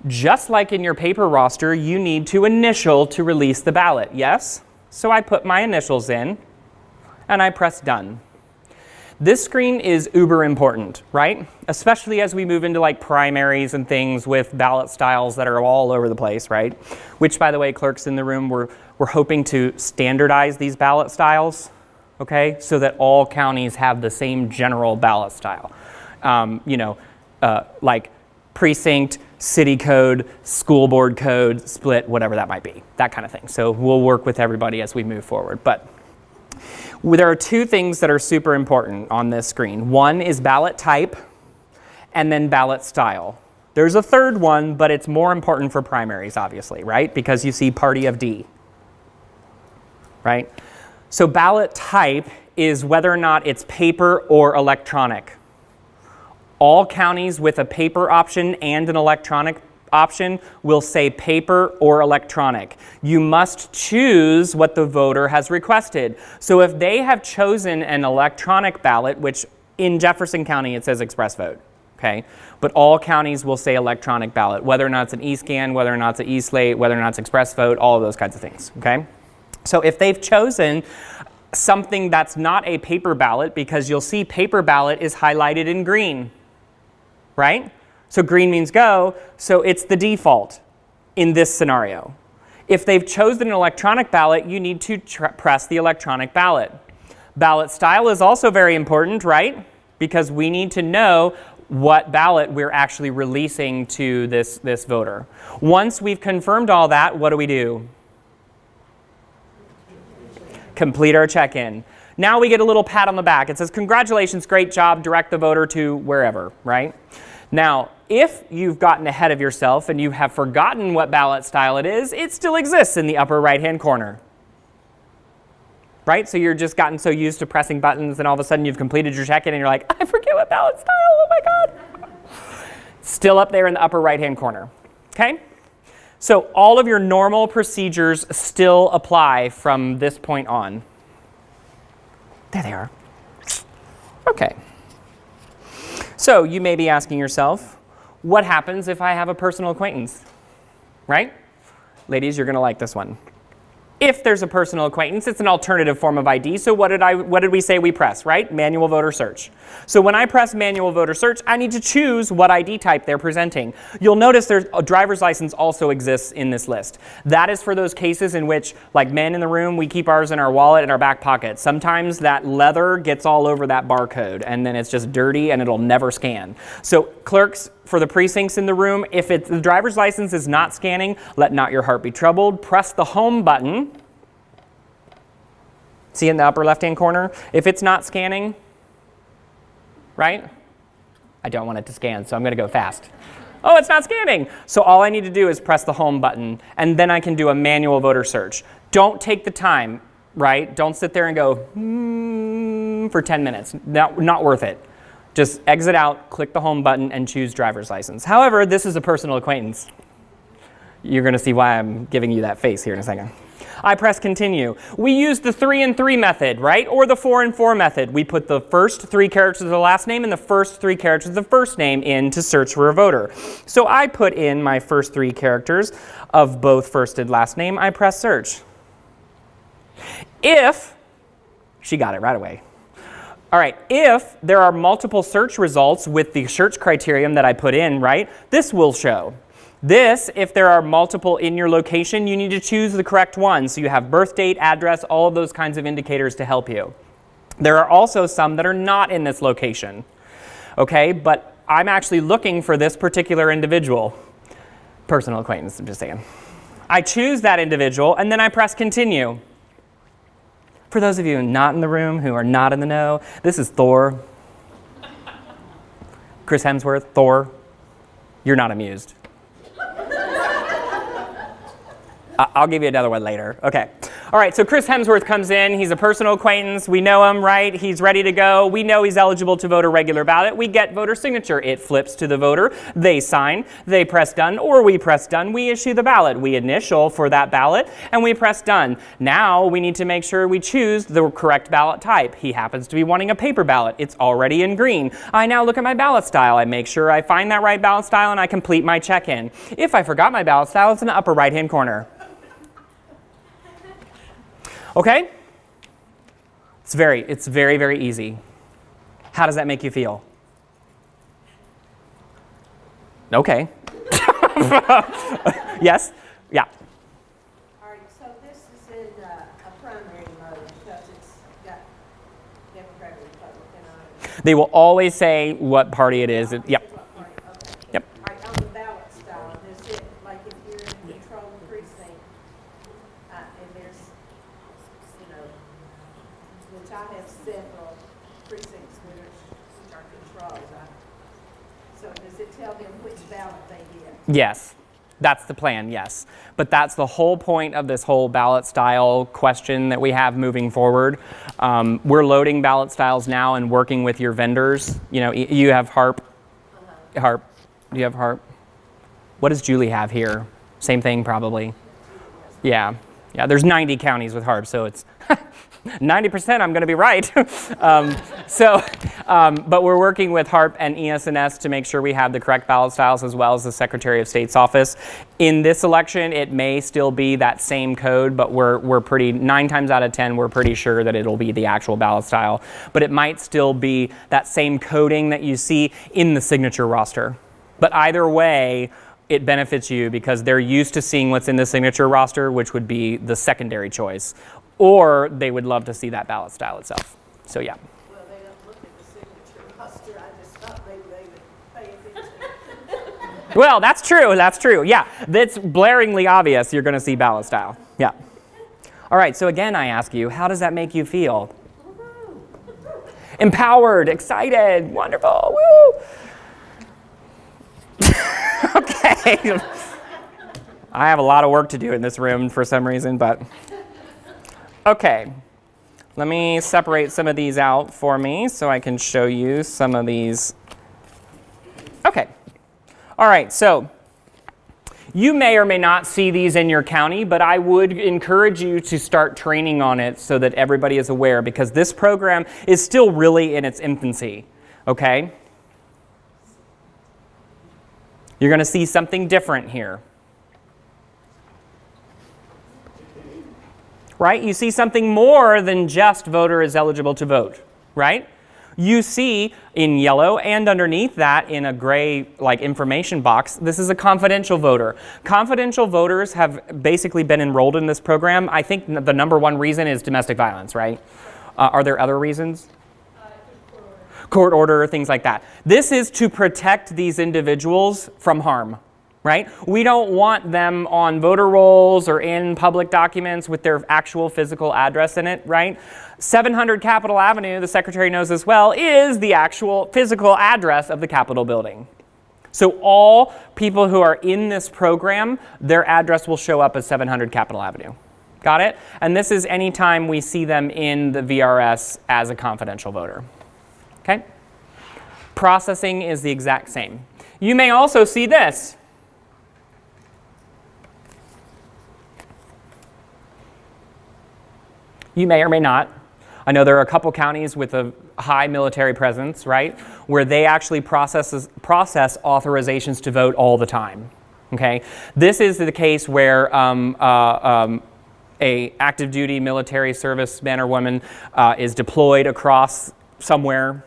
Just like in your paper roster, you need to initial to release the ballot, yes? So I put my initials in and I press done. This screen is uber important, right? Especially as we move into like primaries and things with ballot styles that are all over the place, right? Which, by the way, clerks in the room, we're hoping to standardize these ballot styles, okay? So that all counties have the same general ballot style. Like precinct, city code, school board code, split, whatever that might be, that kind of thing. So we'll work with everybody as we move forward. But there are 2 things that are super important on this screen. One is ballot type, and then ballot style. There's a third one, but it's more important for primaries, obviously, right? Because you see party of D, right? So ballot type is whether or not it's paper or electronic. All counties with a paper option and an electronic option will say paper or electronic. You must choose what the voter has requested. So if they have chosen an electronic ballot, which in Jefferson County it says express vote, okay? But all counties will say electronic ballot, whether or not it's an e-scan, whether or not it's an e-slate, whether or not it's express vote, all of those kinds of things, okay? So if they've chosen something that's not a paper ballot, because you'll see paper ballot is highlighted in green, right? So green means go, so it's the default in this scenario. If they've chosen an electronic ballot, you need to press the electronic ballot. Ballot style is also very important, right? Because we need to know what ballot we're actually releasing to this voter. Once we've confirmed all that, what do? Complete our check-in. Now we get a little pat on the back. It says, congratulations, great job, direct the voter to wherever, right? Now, if you've gotten ahead of yourself and you have forgotten what ballot style it is, it still exists in the upper right-hand corner. Right? So you're just gotten so used to pressing buttons and all of a sudden you've completed your check-in and you're like, I forget what ballot style, oh my God. Still up there in the upper right-hand corner, okay? So all of your normal procedures still apply from this point on. There they are. Okay. So you may be asking yourself, what happens if I have a personal acquaintance? Right? Ladies, you're going to like this one. If there's a personal acquaintance, it's an alternative form of ID. So what did we say we press, right? Manual voter search. So when I press manual voter search, I need to choose what ID type they're presenting. You'll notice there's a driver's license also exists in this list. That is for those cases in which, like men in the room, we keep ours in our wallet in our back pocket. Sometimes that leather gets all over that barcode and then it's just dirty and it'll never scan. So clerks, for the precincts in the room, if the driver's license is not scanning, let not your heart be troubled. Press the home button. See in the upper left-hand corner? If it's not scanning, right? I don't want it to scan, so I'm going to go fast. Oh, it's not scanning. So all I need to do is press the home button, and then I can do a manual voter search. Don't take the time, right? Don't sit there and go, for 10 minutes. Not worth it. Just exit out, click the home button, and choose driver's license. However, this is a personal acquaintance. You're going to see why I'm giving you that face here in a second. I press continue. We use the 3 and 3 method, right? Or the 4 and 4 method. We put the first 3 characters of the last name and the first 3 characters of the first name in to search for a voter. So I put in my first 3 characters of both first and last name. I press search. If, she got it right away. All right, if there are multiple search results with the search criterion that I put in, right, this will show. This, if there are multiple in your location, you need to choose the correct one. So you have birth date, address, all of those kinds of indicators to help you. There are also some that are not in this location. Okay, but I'm actually looking for this particular individual. Personal acquaintance, I'm just saying. I choose that individual and then I press continue. For those of you not in the room, who are not in the know, this is Thor. Chris Hemsworth, Thor. You're not amused. I'll give you another one later. Okay. All right, so Chris Hemsworth comes in. He's a personal acquaintance. We know him, right? He's ready to go. We know he's eligible to vote a regular ballot. We get voter signature. It flips to the voter. They sign. They press done, or we press done. We issue the ballot. We initial for that ballot, and we press done. Now we need to make sure we choose the correct ballot type. He happens to be wanting a paper ballot. It's already in green. I now look at my ballot style. I make sure I find that right ballot style, and I complete my check-in. If I forgot my ballot style, it's in the upper right-hand corner. Okay? It's very, very easy. How does that make you feel? Okay. Yes? Yeah. All right, so this is in a primary mode because it's got Democrat, Republican on it. They will always say what party it is. Yep. What party? Okay. Yep. All right, on the ballot style, is it like if you're in control precinct, and there's, you know, which I have several precincts which are controlled, so does it tell them which ballot they get? Yes. That's the plan, yes. But that's the whole point of this whole ballot style question that we have moving forward. We're loading ballot styles now and working with your vendors. You know, you have HARP. HARP. Do you have HARP? What does Julie have here? Same thing, probably. Yeah. Yeah, there's 90 counties with HARP, so it's 90% I'm going to be right. But we're working with HARP and ES&S to make sure we have the correct ballot styles as well as the Secretary of State's office. In this election, it may still be that same code, but we're pretty, 9 times out of 10, we're pretty sure that it'll be the actual ballot style. But it might still be that same coding that you see in the signature roster. But either way, it benefits you because they're used to seeing what's in the signature roster, which would be the secondary choice, or they would love to see that ballot style itself. So yeah. Well, they don't look at the signature roster, I just thought maybe they would pay attention. Well, that's true. That's true. Yeah, that's blaringly obvious. You're going to see ballot style. Yeah. All right. So again, I ask you, how does that make you feel? Empowered, excited, wonderful. Woo! Okay. I have a lot of work to do in this room for some reason, but okay. Let me separate some of these out for me so I can show you some of these. Okay. All right, so you may or may not see these in your county, but I would encourage you to start training on it so that everybody is aware, because this program is still really in its infancy, okay? You're going to see something different here. Right? You see something more than just voter is eligible to vote, right? You see in yellow and underneath that in a gray like information box, this is a confidential voter. Confidential voters have basically been enrolled in this program. I think the number one reason is domestic violence, right? Are there other reasons? Court order, things like that. This is to protect these individuals from harm, right? We don't want them on voter rolls or in public documents with their actual physical address in it, right? 700 Capitol Avenue, the secretary knows as well, is the actual physical address of the Capitol building. So all people who are in this program, their address will show up as 700 Capitol Avenue. Got it? And this is anytime we see them in the VRS as a confidential voter. Okay? Processing is the exact same. You may also see this. You may or may not. I know there are a couple counties with a high military presence, right, where they actually process authorizations to vote all the time. Okay? This is the case where a active duty military serviceman or woman is deployed across somewhere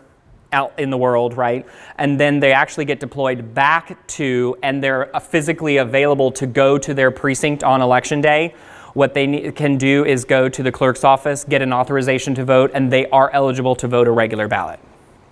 out in the world, right? And then they actually get deployed back to, and they're physically available to go to their precinct on election day. What they can do is go to the clerk's office, get an authorization to vote, and they are eligible to vote a regular ballot.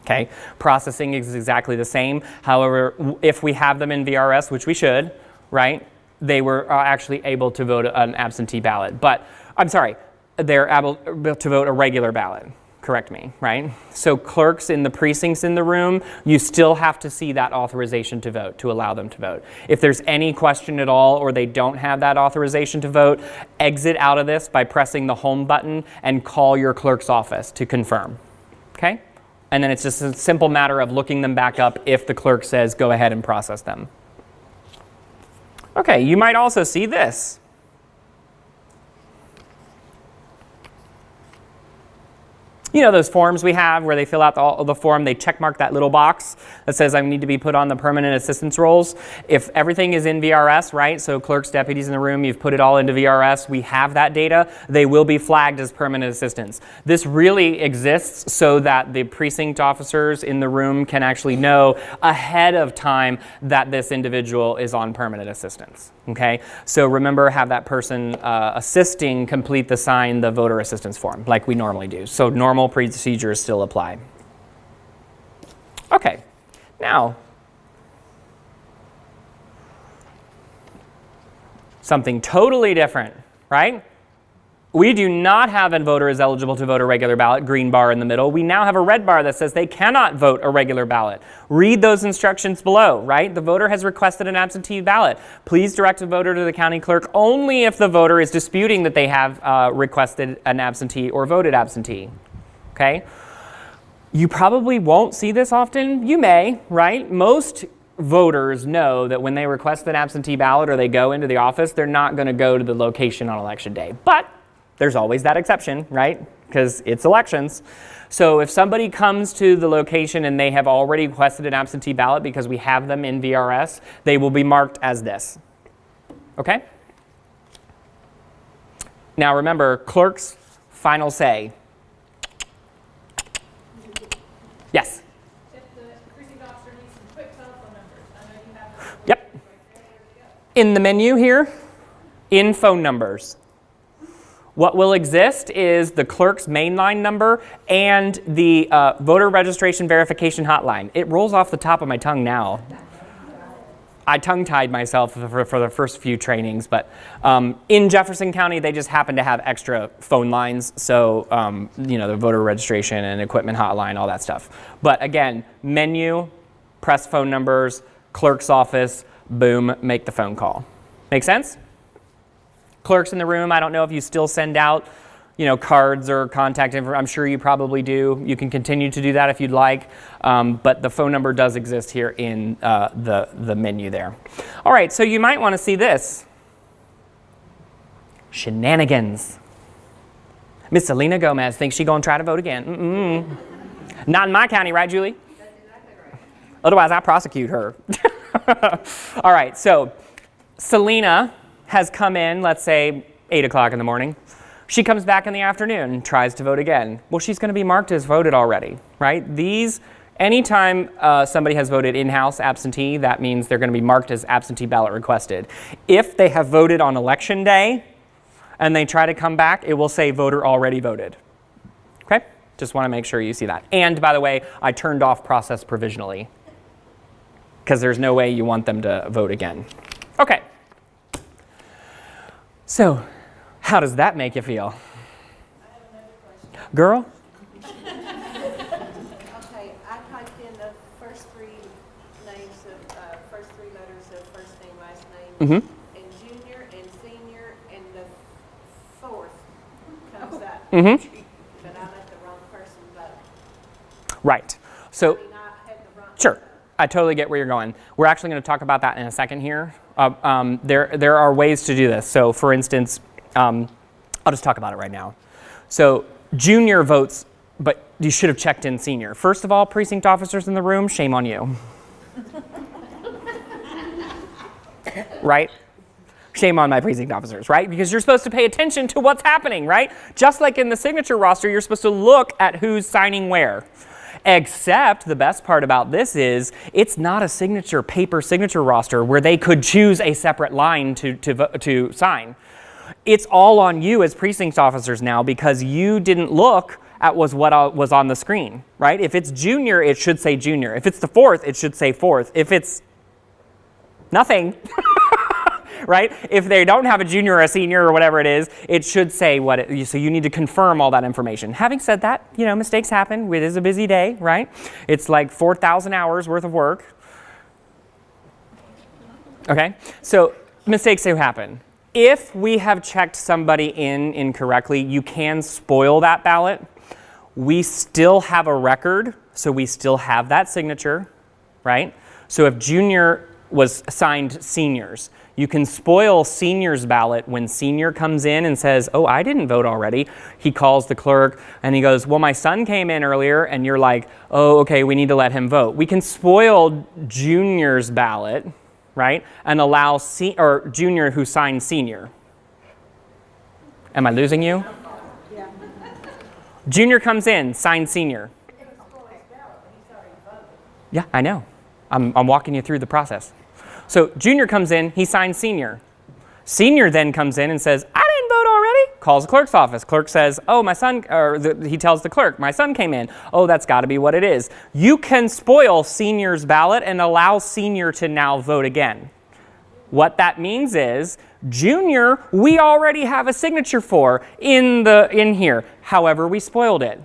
Okay? Processing is exactly the same. However, if we have them in VRS, which we should, right, they were actually able to vote an absentee ballot. But, I'm sorry, they're able to vote a regular ballot. Correct me, right? So clerks in the precincts in the room, you still have to see that authorization to vote to allow them to vote. If there's any question at all or they don't have that authorization to vote, exit out of this by pressing the home button and call your clerk's office to confirm, okay? And then it's just a simple matter of looking them back up if the clerk says go ahead and process them. Okay, you might also see this. You know those forms we have where they fill out the form, they check mark that little box that says I need to be put on the permanent assistance rolls. If everything is in VRS, right, so clerks, deputies in the room, you've put it all into VRS, we have that data, they will be flagged as permanent assistants. This really exists so that the precinct officers in the room can actually know ahead of time that this individual is on permanent assistance. Okay, so remember, have that person assisting complete the voter assistance form like we normally do. So normal procedures still apply. Okay, now something totally different, right? We do not have a voter is eligible to vote a regular ballot, green bar in the middle. We now have a red bar that says they cannot vote a regular ballot. Read those instructions below, right? The voter has requested an absentee ballot. Please direct the voter to the county clerk only if the voter is disputing that they have requested an absentee or voted absentee, okay? You probably won't see this often. You may, right? Most voters know that when they request an absentee ballot or they go into the office, they're not going to go to the location on election day. But there's always that exception, right? Because it's elections. So if somebody comes to the location and they have already requested an absentee ballot because we have them in VRS, they will be marked as this. Okay? Now remember, clerk's final say. Yes? If the precinct officer needs some quick telephone numbers, I know you have them. Yep. in the menu here, in phone numbers. What will exist is the clerk's mainline number and the voter registration verification hotline. It rolls off the top of my tongue now. I tongue-tied myself for the first few trainings, but in Jefferson County, they just happen to have extra phone lines. So, the voter registration and equipment hotline, all that stuff. But again, menu, press phone numbers, clerk's office, boom, make the phone call. Make sense? Clerks in the room, I don't know if you still send out, cards or contact info. I'm sure you probably do. You can continue to do that if you'd like. But the phone number does exist here in the menu there. All right, so you might want to see this. Shenanigans. Miss Selena Gomez thinks she's going to try to vote again. Mm-mm. Not in my county, right, Julie? That's exactly right. Otherwise, I prosecute her. All right, so Selena has come in, let's say, 8 o'clock in the morning. She comes back in the afternoon, tries to vote again. Well, she's going to be marked as voted already, right? Anytime somebody has voted in-house absentee, that means they're going to be marked as absentee ballot requested. If they have voted on election day and they try to come back, it will say voter already voted. Okay? Just want to make sure you see that. And by the way, I turned off process provisionally because there's no way you want them to vote again. Okay. So, how does that make you feel? I have another question. Girl? Okay, I typed in the first three letters of first name, last name, and junior and senior, and the fourth comes up. But I let the wrong person vote. Right. So, I had the wrong. sure. I totally get where you're going. We're actually going to talk about that in a second here. There are ways to do this. So, for instance, I'll just talk about it right now. So, junior votes, but you should have checked in senior. First of all, precinct officers in the room, shame on you. Right? Shame on my precinct officers, right? Because you're supposed to pay attention to what's happening, right? Just like in the signature roster, you're supposed to look at who's signing where. Except the best part about this is it's not a paper signature roster where they could choose a separate line to sign. It's all on you as precinct officers now because you didn't look at what was on the screen, right? If it's junior, it should say junior. If it's the fourth, it should say fourth. If it's nothing, right? If they don't have a junior or a senior or whatever it is, it should say so you need to confirm all that information. Having said that, mistakes happen. It is a busy day, right? It's like 4,000 hours worth of work. Okay, so mistakes do happen. If we have checked somebody in incorrectly, you can spoil that ballot. We still have a record, so we still have that signature, right? So if junior was assigned seniors, you can spoil senior's ballot when senior comes in and says, oh, I didn't vote already. He calls the clerk and he goes, well, my son came in earlier, and you're like, oh, okay, we need to let him vote. We can spoil junior's ballot, right, and allow junior who signed senior. Am I losing you? Yeah. Junior comes in, signed senior. Yeah, I know. I'm walking you through the process. So junior comes in, he signs senior. Senior then comes in and says, I didn't vote already. Calls the clerk's office. Clerk says, oh, my son, he tells the clerk, my son came in. Oh, that's got to be what it is. You can spoil senior's ballot and allow senior to now vote again. What that means is, junior, we already have a signature for in here. However, we spoiled it.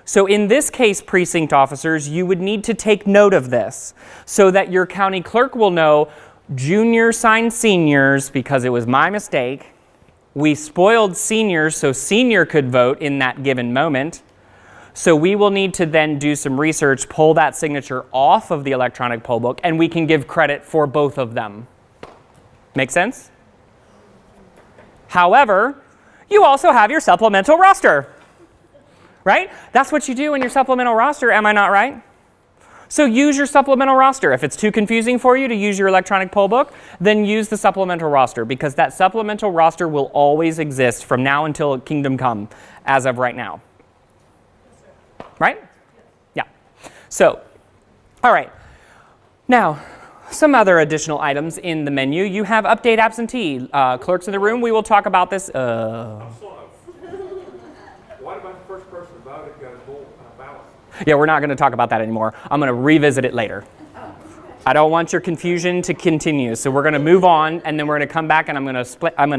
So in this case, precinct officers, you would need to take note of this so that your county clerk will know junior signed seniors because it was my mistake. We spoiled seniors so senior could vote in that given moment. So we will need to then do some research, pull that signature off of the electronic poll book, and we can give credit for both of them. Make sense? However, you also have your supplemental roster. Right? That's what you do in your supplemental roster, am I not right? So use your supplemental roster. If it's too confusing for you to use your electronic poll book, then use the supplemental roster because that supplemental roster will always exist from now until kingdom come as of right now. Right? Yeah. So, all right. Now, some other additional items in the menu. You have update absentee. Clerks in the room, we will talk about this. What about the first person to vote got a ballot? Yeah, we're not going to talk about that anymore. I'm going to revisit it later. I don't want your confusion to continue, so we're going to move on, and then we're going to come back, and I'm going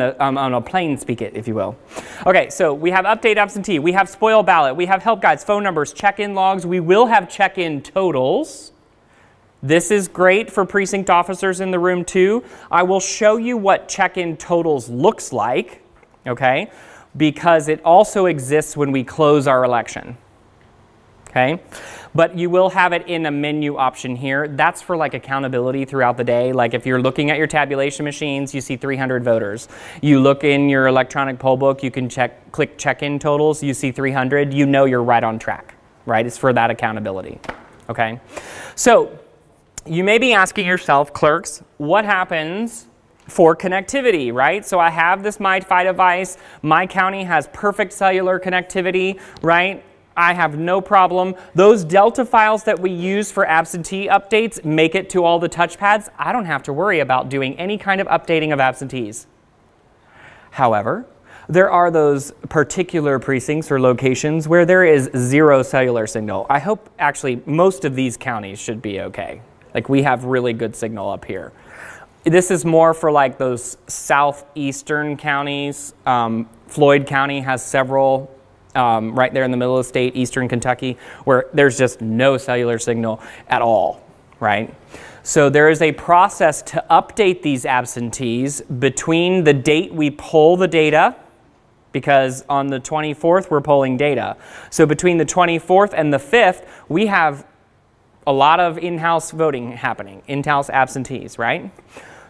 to plain speak it, if you will. Okay, so we have update absentee, we have spoil ballot, we have help guides, phone numbers, check-in logs. We will have check-in totals. This is great for precinct officers in the room too. I will show you what check-in totals looks like, okay, because it also exists when we close our election. Okay, but you will have it in a menu option here. That's for like accountability throughout the day. Like if you're looking at your tabulation machines, you see 300 voters. You look in your electronic poll book, you can click check-in totals, you see 300, you know you're right on track, right? It's for that accountability, okay? So you may be asking yourself, clerks, what happens for connectivity, right? So I have this MiFi device. My county has perfect cellular connectivity, right? I have no problem. Those Delta files that we use for absentee updates make it to all the touchpads. I don't have to worry about doing any kind of updating of absentees. However, there are those particular precincts or locations where there is zero cellular signal. I hope actually most of these counties should be okay. Like we have really good signal up here. This is more for like those southeastern counties. Floyd County has several right there in the middle of the state, eastern Kentucky, where there's just no cellular signal at all, right? So there is a process to update these absentees between the date we poll the data, because on the 24th we're polling data. So between the 24th and the 5th, we have a lot of in-house voting happening, in-house absentees, right?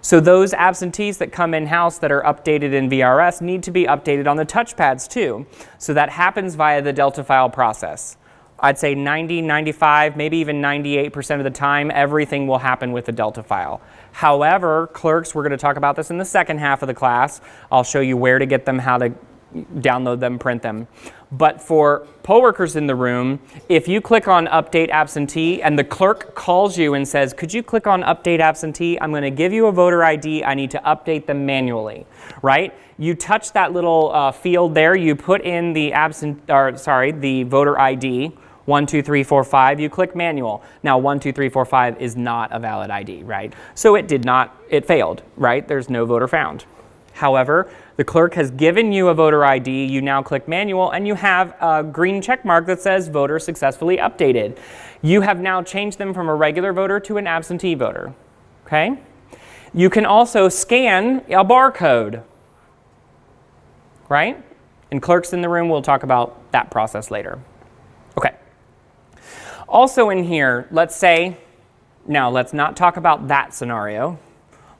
So those absentees that come in-house that are updated in VRS need to be updated on the touchpads too. So that happens via the Delta file process. I'd say 90, 95, maybe even 98% of the time, everything will happen with the Delta file. However, clerks, we're going to talk about this in the second half of the class. I'll show you where to get them, how to download them, print them. But for poll workers in the room, if you click on Update Absentee and the clerk calls you and says, could you click on Update Absentee? I'm going to give you a voter ID. I need to update them manually, right? You touch that little field there. You put in the the voter ID, 1, 2, 3, 4, 5. You click manual. Now 1, 2, 3, 4, 5 is not a valid ID, right? So it failed, right? There's no voter found. However, the clerk has given you a voter ID, you now click manual, and you have a green check mark that says voter successfully updated. You have now changed them from a regular voter to an absentee voter, okay? You can also scan a barcode, right? And clerks in the room will talk about that process later. Okay. Also in here, let's say, now let's not talk about that scenario,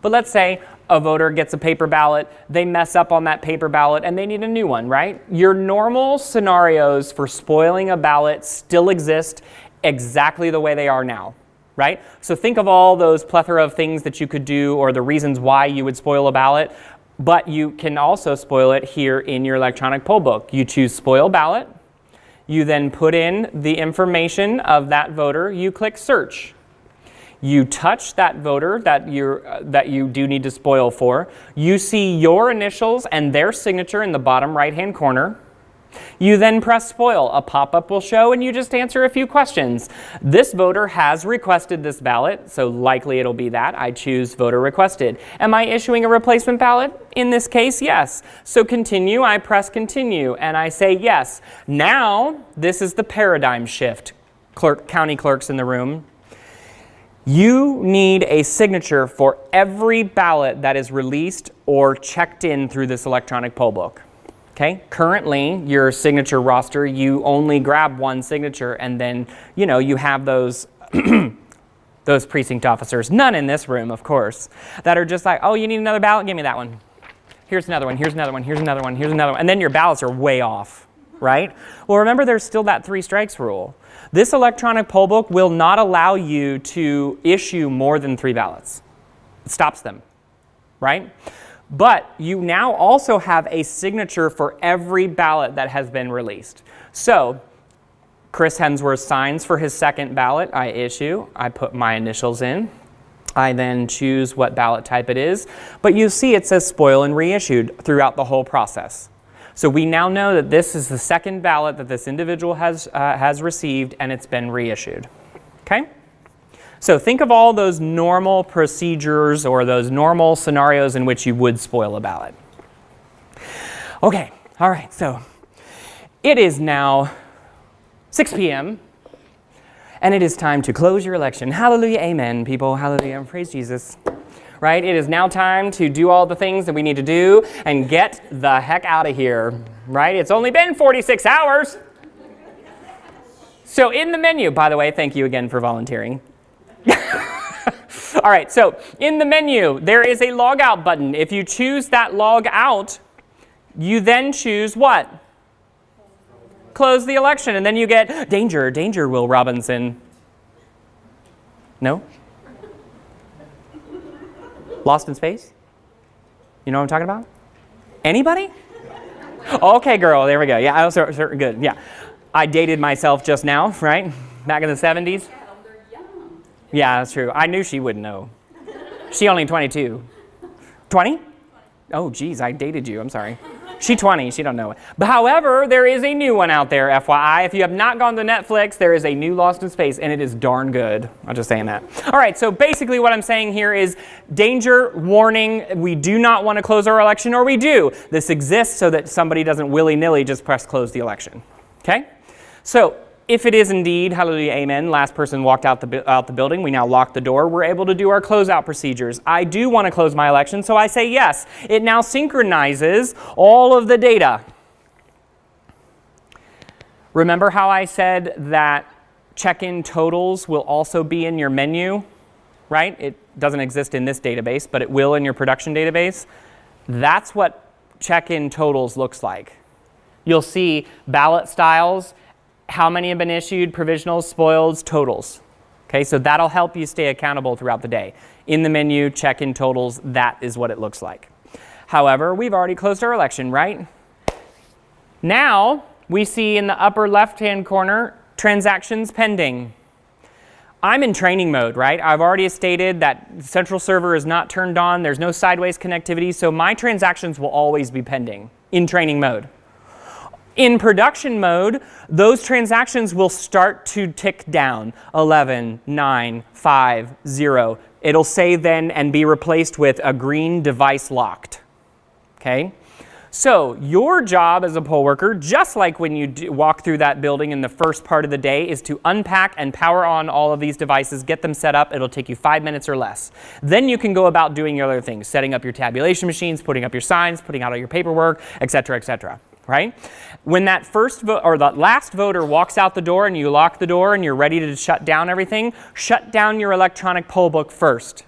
but let's say a voter gets a paper ballot, they mess up on that paper ballot, and they need a new one, right? Your normal scenarios for spoiling a ballot still exist exactly the way they are now, right? So think of all those plethora of things that you could do or the reasons why you would spoil a ballot, but you can also spoil it here in your electronic poll book. You choose Spoil Ballot, you then put in the information of that voter, you click Search. You touch that voter that you do need to spoil for. You see your initials and their signature in the bottom right-hand corner. You then press Spoil. A pop-up will show and you just answer a few questions. This voter has requested this ballot, so likely it'll be that. I choose Voter Requested. Am I issuing a replacement ballot? In this case, yes. So continue, I press Continue, and I say yes. Now, this is the paradigm shift. County clerks in the room. You need a signature for every ballot that is released or checked in through this electronic poll book. Okay? Currently, your signature roster, you only grab one signature and then, you have those those precinct officers, none in this room, of course, that are just like, oh, you need another ballot? Give me that one. Here's another one, here's another one, here's another one, here's another one. And then your ballots are way off, right? Well, remember, there's still that 3 strikes rule. This electronic poll book will not allow you to issue more than 3 ballots. It stops them, right? But you now also have a signature for every ballot that has been released. So Chris Hensworth signs for his second ballot. I issue. I put my initials in. I then choose what ballot type it is, but you see it says spoil and reissued throughout the whole process. So we now know that this is the second ballot that this individual has received, and it's been reissued. Okay? So think of all those normal procedures or those normal scenarios in which you would spoil a ballot. Okay, all right, so it is now 6 p.m., and it is time to close your election. Hallelujah, amen, people. Hallelujah, praise Jesus. Right? It is now time to do all the things that we need to do and get the heck out of here. Right? It's only been 46 hours. So in the menu, by the way, thank you again for volunteering. All right, so in the menu, there is a log out button. If you choose that log out, you then choose what? Close the election, and then you get danger, danger, Will Robinson. No? Lost in space? You know what I'm talking about? Anybody? Okay, girl, there we go. Yeah, I was good. Yeah. I dated myself just now, right? Back in the 70s. They're young. Yeah, that's true. I knew she wouldn't know. She only 22. 20? Oh, geez, I dated you. I'm sorry. She 20. She don't know it. But however, there is a new one out there, FYI. If you have not gone to Netflix, there is a new Lost in Space, and it is darn good. I'm just saying that. All right, so basically what I'm saying here is danger, warning, we do not want to close our election, or we do. This exists so that somebody doesn't willy-nilly just press close the election. Okay? So if it is indeed, hallelujah, amen, last person walked out the building, we now lock the door, we're able to do our closeout procedures. I do want to close my election, so I say yes. It now synchronizes all of the data. Remember how I said that check-in totals will also be in your menu, right? It doesn't exist in this database, but it will in your production database. That's what check-in totals looks like. You'll see ballot styles, how many have been issued, provisionals, spoils, totals. Okay, so that'll help you stay accountable throughout the day. In the menu, check-in totals, that is what it looks like. However, we've already closed our election, right? Now, we see in the upper left-hand corner, transactions pending. I'm in training mode, right? I've already stated that central server is not turned on, there's no sideways connectivity, so my transactions will always be pending in training mode. In production mode, those transactions will start to tick down. 11, 9, 5, 0. It'll say then and be replaced with a green device locked. Okay? So your job as a poll worker, just like when you walk through that building in the first part of the day, is to unpack and power on all of these devices, get them set up. It'll take you 5 minutes or less. Then you can go about doing your other things, setting up your tabulation machines, putting up your signs, putting out all your paperwork, etc., etc. Right? When that first or the last voter walks out the door and you lock the door and you're ready to shut down everything, shut down your electronic poll book first.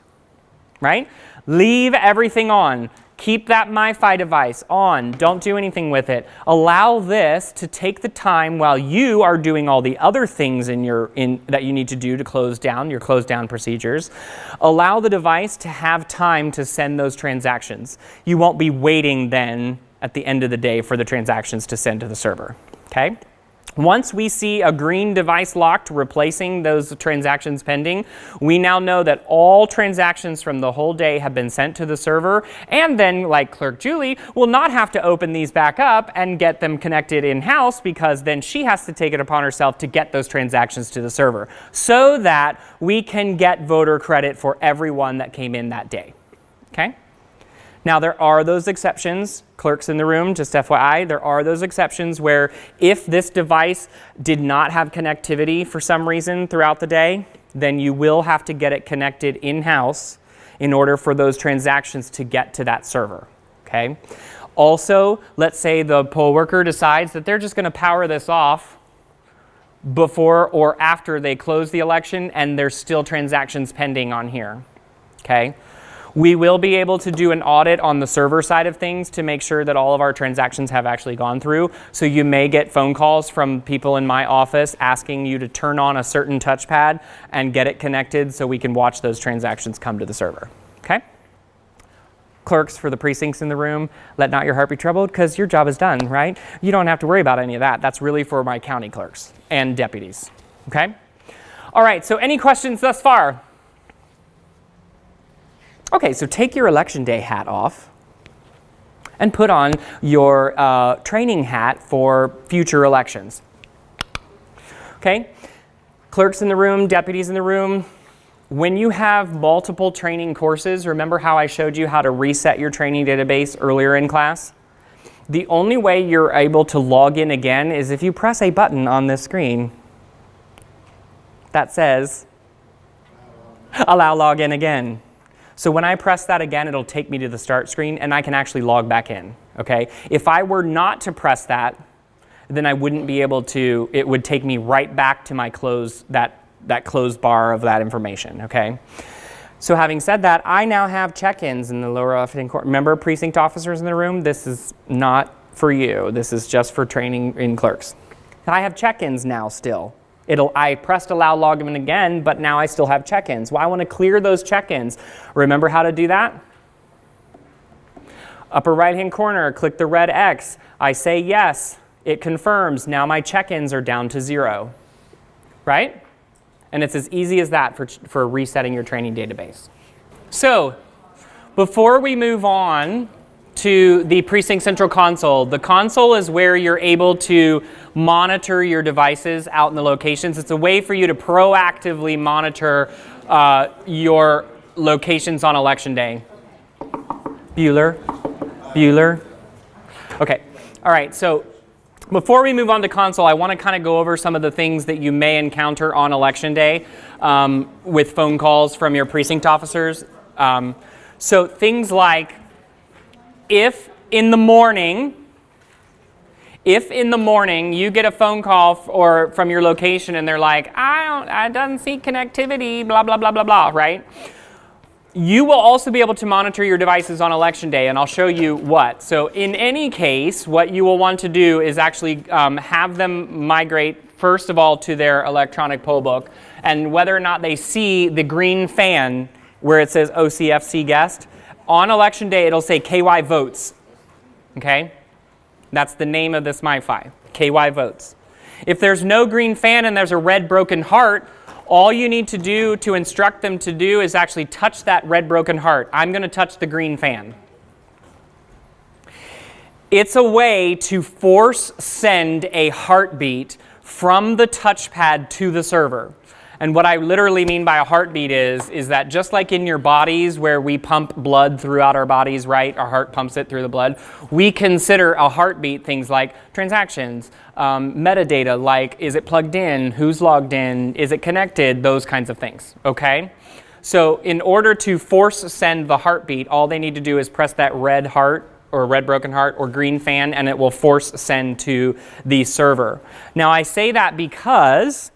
Right? Leave everything on. Keep that MiFi device on. Don't do anything with it. Allow this to take the time while you are doing all the other things that you need to do to close down your close down procedures. Allow the device to have time to send those transactions. You won't be waiting then at the end of the day for the transactions to send to the server. Okay? Once we see a green device locked replacing those transactions pending, we now know that all transactions from the whole day have been sent to the server, and then, like Clerk Julie, will not have to open these back up and get them connected in-house, because then she has to take it upon herself to get those transactions to the server so that we can get voter credit for everyone that came in that day. Okay? Now, there are those exceptions, clerks in the room, just FYI, there are those exceptions where if this device did not have connectivity for some reason throughout the day, then you will have to get it connected in-house in order for those transactions to get to that server, okay? Also, let's say the poll worker decides that they're just going to power this off before or after they close the election and there's still transactions pending on here, okay? We will be able to do an audit on the server side of things to make sure that all of our transactions have actually gone through. So you may get phone calls from people in my office asking you to turn on a certain touchpad and get it connected so we can watch those transactions come to the server. Okay? Clerks for the precincts in the room, let not your heart be troubled, because your job is done, right? You don't have to worry about any of that. That's really for my county clerks and deputies. Okay? All right, so any questions thus far? Okay, so take your election day hat off and put on your training hat for future elections. Okay, clerks in the room, deputies in the room. When you have multiple training courses, remember how I showed you how to reset your training database earlier in class? The only way you're able to log in again is if you press a button on this screen that says, allow login again. So when I press that again, it'll take me to the start screen and I can actually log back in, okay? If I were not to press that, then I wouldn't be able to, it would take me right back to my close, that closed bar of that information, okay? So having said that, I now have check-ins in the lower left-hand corner. Remember precinct officers in the room? This is not for you. This is just for training in clerks. I have check-ins now still. I pressed allow login again, but now I still have check-ins. Well, I want to clear those check-ins. Remember how to do that? Upper right-hand corner, click the red X. I say yes. It confirms. Now my check-ins are down to 0. Right? And it's as easy as that for resetting your training database. So, before we move on to the Precinct Central console, the console is where you're able to monitor your devices out in the locations. It's a way for you to proactively monitor your locations on election day. Bueller? Okay, all right, so before we move on to console, I want to kind of go over some of the things that you may encounter on election day with phone calls from your precinct officers. So things like if in the morning you get a phone call from your location and they're like, I don't see connectivity, blah, blah, blah, blah, blah, right? You will also be able to monitor your devices on election day, and I'll show you what. So in any case, what you will want to do is actually have them migrate, first of all, to their electronic poll book, and whether or not they see the green fan where it says OCFC guest, on election day it'll say KY votes, okay? That's the name of this MiFi, KY votes. If there's no green fan and there's a red broken heart, all you need to do to instruct them to do is actually touch that red broken heart. I'm going to touch the green fan. It's a way to force send a heartbeat from the touchpad to the server. And what I literally mean by a heartbeat is that just like in your bodies where we pump blood throughout our bodies, right? Our heart pumps it through the blood. We consider a heartbeat things like transactions, metadata like is it plugged in, who's logged in, is it connected, those kinds of things, okay? So in order to force send the heartbeat, all they need to do is press that red heart or red broken heart or green fan and it will force send to the server. Now I say that because,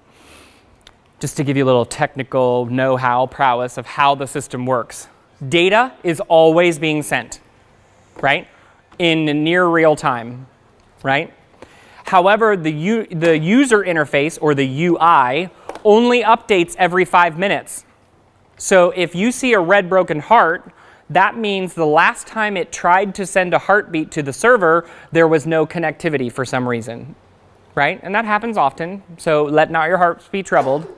just to give you a little technical know-how prowess of how the system works. Data is always being sent, right? In near real time, right? However, the user interface or the UI only updates every 5 minutes. So if you see a red broken heart, that means the last time it tried to send a heartbeat to the server, there was no connectivity for some reason, right? And that happens often, so let not your hearts be troubled.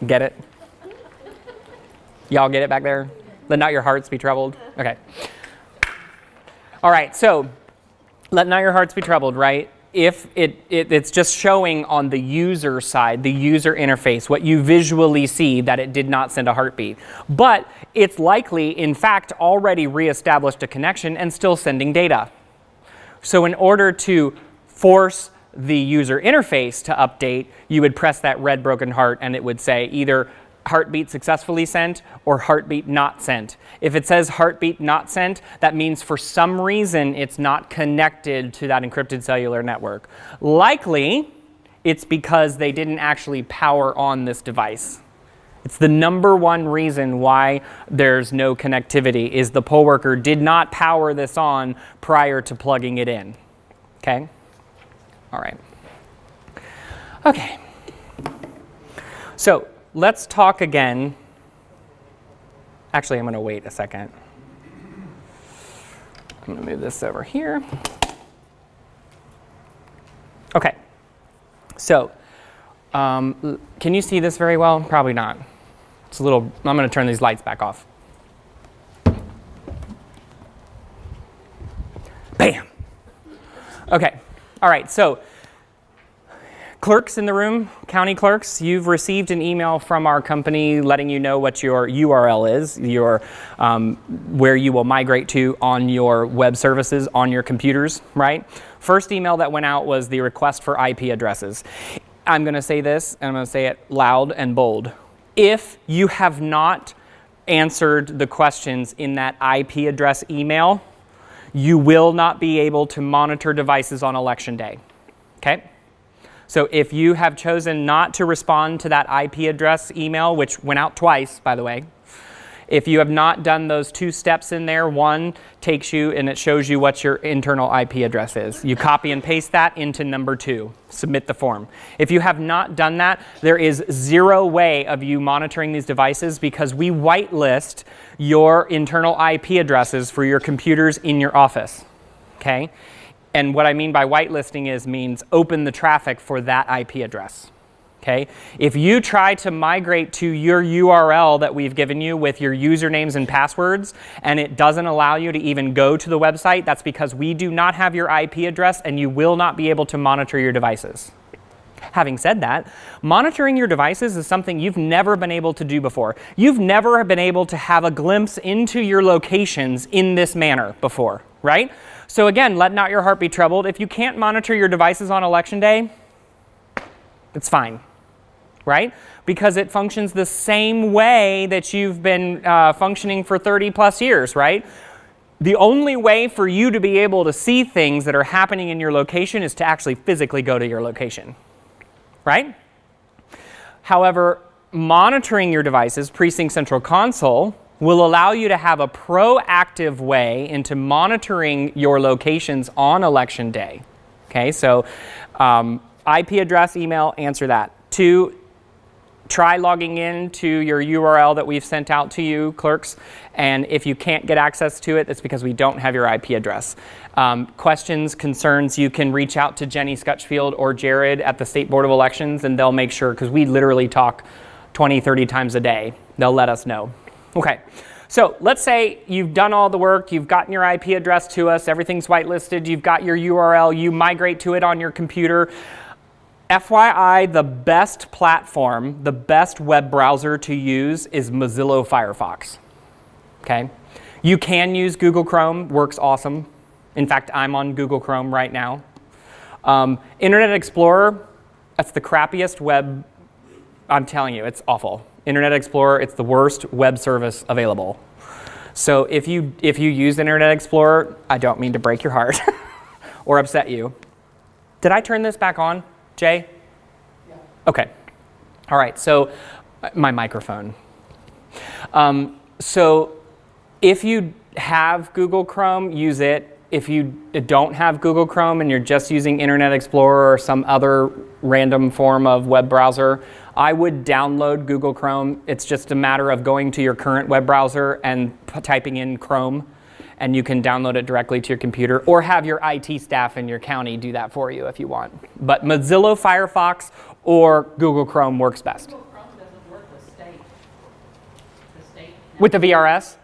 Get it? Y'all get it back there? Let not your hearts be troubled? Okay. All right, so let not your hearts be troubled, right? If it's just showing on the user side, the user interface, what you visually see that it did not send a heartbeat. But it's likely, in fact, already reestablished a connection and still sending data. So in order to force the user interface to update, you would press that red broken heart and it would say either heartbeat successfully sent or heartbeat not sent. If it says heartbeat not sent, that means for some reason it's not connected to that encrypted cellular network. Likely, it's because they didn't actually power on this device. It's the #1 reason why there's no connectivity is the poll worker did not power this on prior to plugging it in. Okay? All right. Okay. So let's talk again. Actually, I'm going to wait a second. I'm going to move this over here. Okay. So can you see this very well? Probably not. It's a little, I'm going to turn these lights back off. Bam. Okay. All right. So clerks in the room, county clerks, you've received an email from our company letting you know what your URL is, your where you will migrate to on your web services on your computers, right? First email that went out was the request for IP addresses. I'm going to say this, and I'm going to say it loud and bold. If you have not answered the questions in that IP address email, you will not be able to monitor devices on election day, okay? So if you have chosen not to respond to that IP address email, which went out twice, by the way, if you have not done those 2 steps in there, one takes you and it shows you what your internal IP address is. You copy and paste that into number 2, submit the form. If you have not done that, there is 0 way of you monitoring these devices because we whitelist your internal IP addresses for your computers in your office, okay? And what I mean by whitelisting means open the traffic for that IP address. Okay? If you try to migrate to your URL that we've given you with your usernames and passwords, and it doesn't allow you to even go to the website, that's because we do not have your IP address and you will not be able to monitor your devices. Having said that, monitoring your devices is something you've never been able to do before. You've never been able to have a glimpse into your locations in this manner before, right? So again, let not your heart be troubled. If you can't monitor your devices on election day, it's fine, right? Because it functions the same way that you've been functioning for 30 plus years, right? The only way for you to be able to see things that are happening in your location is to actually physically go to your location, right? However, monitoring your devices, Precinct Central Console, will allow you to have a proactive way into monitoring your locations on election day. Okay, so IP address, email, answer that. 2, try logging in to your URL that we've sent out to you, clerks, and if you can't get access to it, it's because we don't have your IP address. Questions, concerns, you can reach out to Jenny Scutchfield or Jared at the State Board of Elections, and they'll make sure, because we literally talk 20, 30 times a day. They'll let us know. Okay, so let's say you've done all the work, you've gotten your IP address to us, everything's whitelisted, you've got your URL, you migrate to it on your computer. FYI, the best platform, the best web browser to use is Mozilla Firefox, okay? You can use Google Chrome, works awesome. In fact, I'm on Google Chrome right now. Internet Explorer, that's the crappiest web, I'm telling you, it's awful. Internet Explorer, it's the worst web service available. So if you use Internet Explorer, I don't mean to break your heart or upset you. Did I turn this back on, Jay? Yeah. Okay. All right, so my microphone. So if you have Google Chrome, use it. If you don't have Google Chrome and you're just using Internet Explorer or some other random form of web browser, I would download Google Chrome. It's just a matter of going to your current web browser and typing in Chrome, and you can download it directly to your computer, or have your IT staff in your county do that for you if you want. But Mozilla Firefox or Google Chrome works best. Google Chrome doesn't work with state. The state. With the VRS?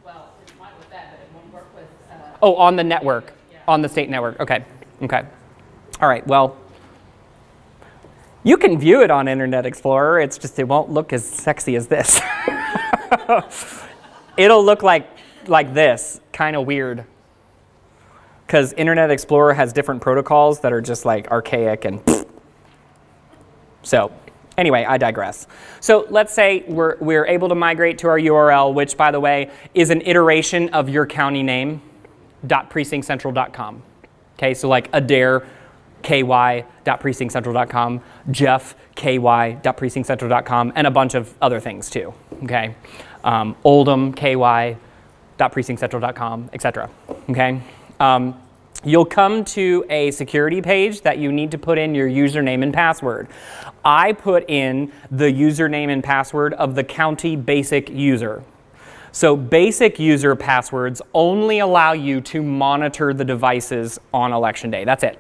Well, it might with that, but it won't work with. Oh, on the network, yeah. On the state network. Okay, okay. All right, well, you can view it on Internet Explorer. It's just it won't look as sexy as this. It'll look like this, kind of weird. Because Internet Explorer has different protocols that are just like archaic and so anyway, I digress. So let's say we're able to migrate to our URL, which by the way is an iteration of your county name, .precinctcentral.com. Okay, so like Adair, ky.precinctcentral.com, Jeff, ky.precinctcentral.com, and a bunch of other things too, okay? Oldham, ky.precinctcentral.com, etc., okay? You'll come to a security page that you need to put in your username and password. I put in the username and password of the county basic user. So basic user passwords only allow you to monitor the devices on election day. That's it.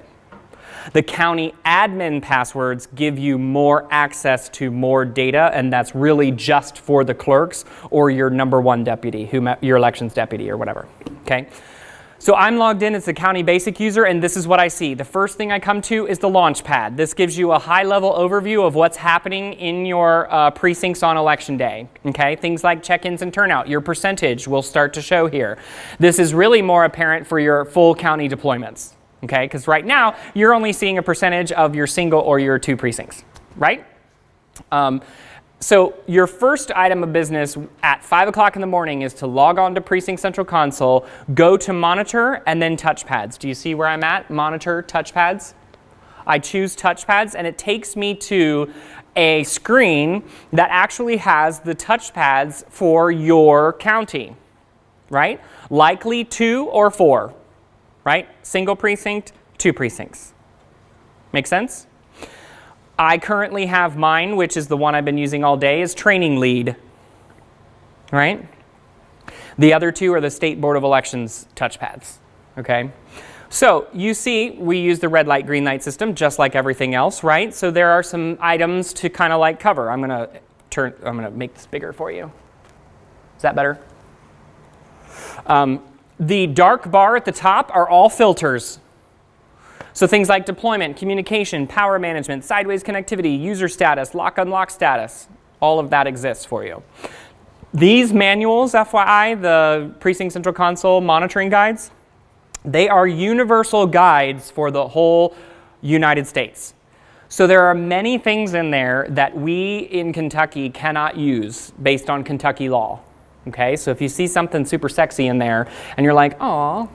The county admin passwords give you more access to more data, and that's really just for the clerks or your number one deputy, your elections deputy or whatever, okay? So I'm logged in as the county basic user, and this is what I see. The first thing I come to is the launch pad. This gives you a high-level overview of what's happening in your precincts on election day. Okay, things like check-ins and turnout. Your percentage will start to show here. This is really more apparent for your full county deployments. Okay, because right now you're only seeing a percentage of your single or your 2 precincts, right? So your first item of business at 5 o'clock in the morning is to log on to Precinct Central console, go to monitor, and then touchpads. Do you see where I'm at? Monitor, touchpads. I choose touchpads, and it takes me to a screen that actually has the touchpads for your county, right? Likely 2 or 4, right? Single precinct, 2 precincts. Make sense? I currently have mine, which is the one I've been using all day, is training lead, right? The other 2 are the State Board of Elections touchpads, okay? So you see, we use the red light, green light system just like everything else, right? So there are some items to kind of like cover. I'm gonna make this bigger for you. Is that better? The dark bar at the top are all filters. So things like deployment, communication, power management, sideways connectivity, user status, lock-unlock status, all of that exists for you. These manuals, FYI, the Precinct Central Console monitoring guides, they are universal guides for the whole United States. So there are many things in there that we in Kentucky cannot use based on Kentucky law. Okay, so if you see something super sexy in there and you're like, oh,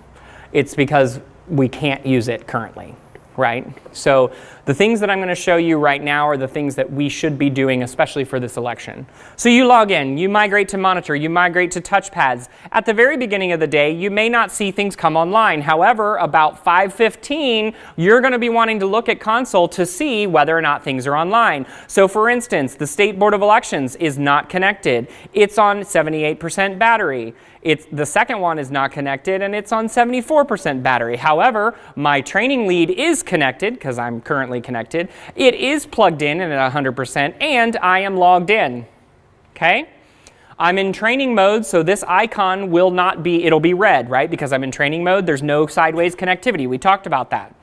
it's because we can't use it currently, right? So the things that I'm going to show you right now are the things that we should be doing, especially for this election. So you log in, you migrate to monitor, you migrate to touchpads. At the very beginning of the day, you may not see things come online. However, about 5:15, you're going to be wanting to look at console to see whether or not things are online. So for instance, the State Board of Elections is not connected. It's on 78% battery. The second one is not connected, and it's on 74% battery. However, my training lead is connected, because I'm currently connected. It is plugged in at 100%, and I am logged in. Okay? I'm in training mode, so this icon will not be, it'll be red, right? Because I'm in training mode, there's no sideways connectivity. We talked about that.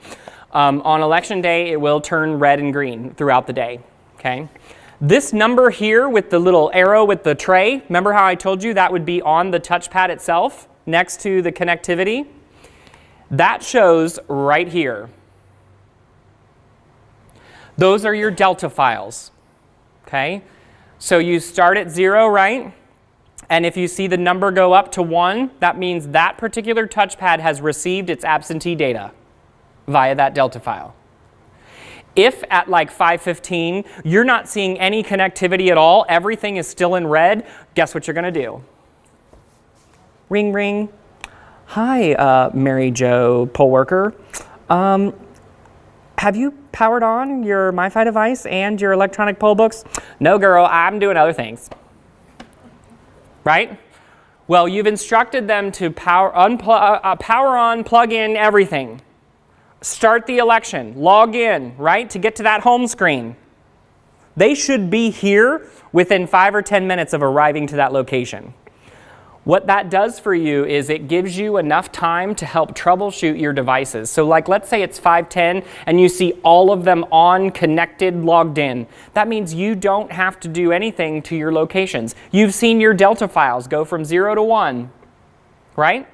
On election day, it will turn red and green throughout the day. Okay? This number here with the little arrow with the tray, remember how I told you that would be on the touchpad itself next to the connectivity? That shows right here. Those are your Delta files, okay? So you start at 0, right? And if you see the number go up to 1, that means that particular touchpad has received its absentee data via that Delta file. If at like 5:15, you're not seeing any connectivity at all, everything is still in red, guess what you're going to do? Ring, ring. Hi, Mary Jo poll worker. Have you powered on your MiFi device and your electronic poll books? No, girl, I'm doing other things. Right? Well, you've instructed them to power on, plug in everything. Start the election, log in, right, to get to that home screen. They should be here within 5 or 10 minutes of arriving to that location. What that does for you is it gives you enough time to help troubleshoot your devices. So like let's say it's 5:10 and you see all of them on, connected, logged in. That means you don't have to do anything to your locations. You've seen your Delta files go from 0 to 1, right?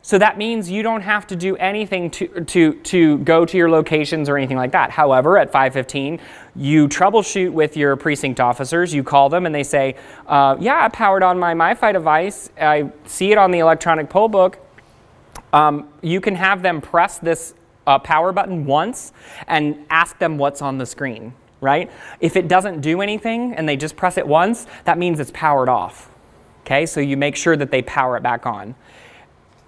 So that means you don't have to do anything to go to your locations or anything like that. However, at 5:15, you troubleshoot with your precinct officers. You call them and they say, yeah, I powered on my MiFi device. I see it on the electronic poll book. You can have them press this power button once and ask them what's on the screen, right? If it doesn't do anything and they just press it once, that means it's powered off. Okay, so you make sure that they power it back on.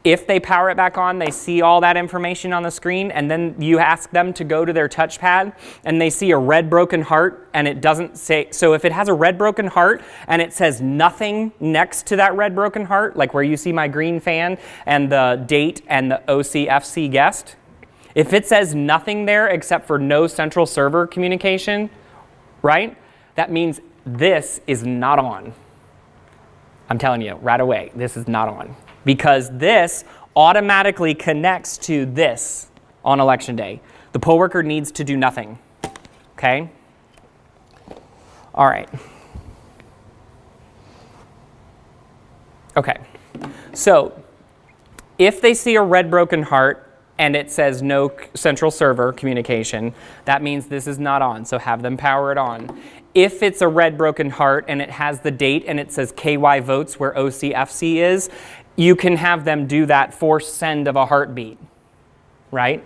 If they power it back on, they see all that information on the screen, and then you ask them to go to their touchpad, and they see a red broken heart, and it doesn't say, so if it has a red broken heart, and it says nothing next to that red broken heart, like where you see my green fan, and the date, and the OCFC guest, If it says nothing there except for no central server communication, right? That means this is not on. I'm telling you right away, this is not on. Because this automatically connects to this on election day. The poll worker needs to do nothing, okay? All right. Okay, so if they see a red broken heart and it says no central server communication, that means this is not on, so have them power it on. If it's a red broken heart and it has the date and it says KY votes where OCFC is, you can have them do that force send of a heartbeat, right?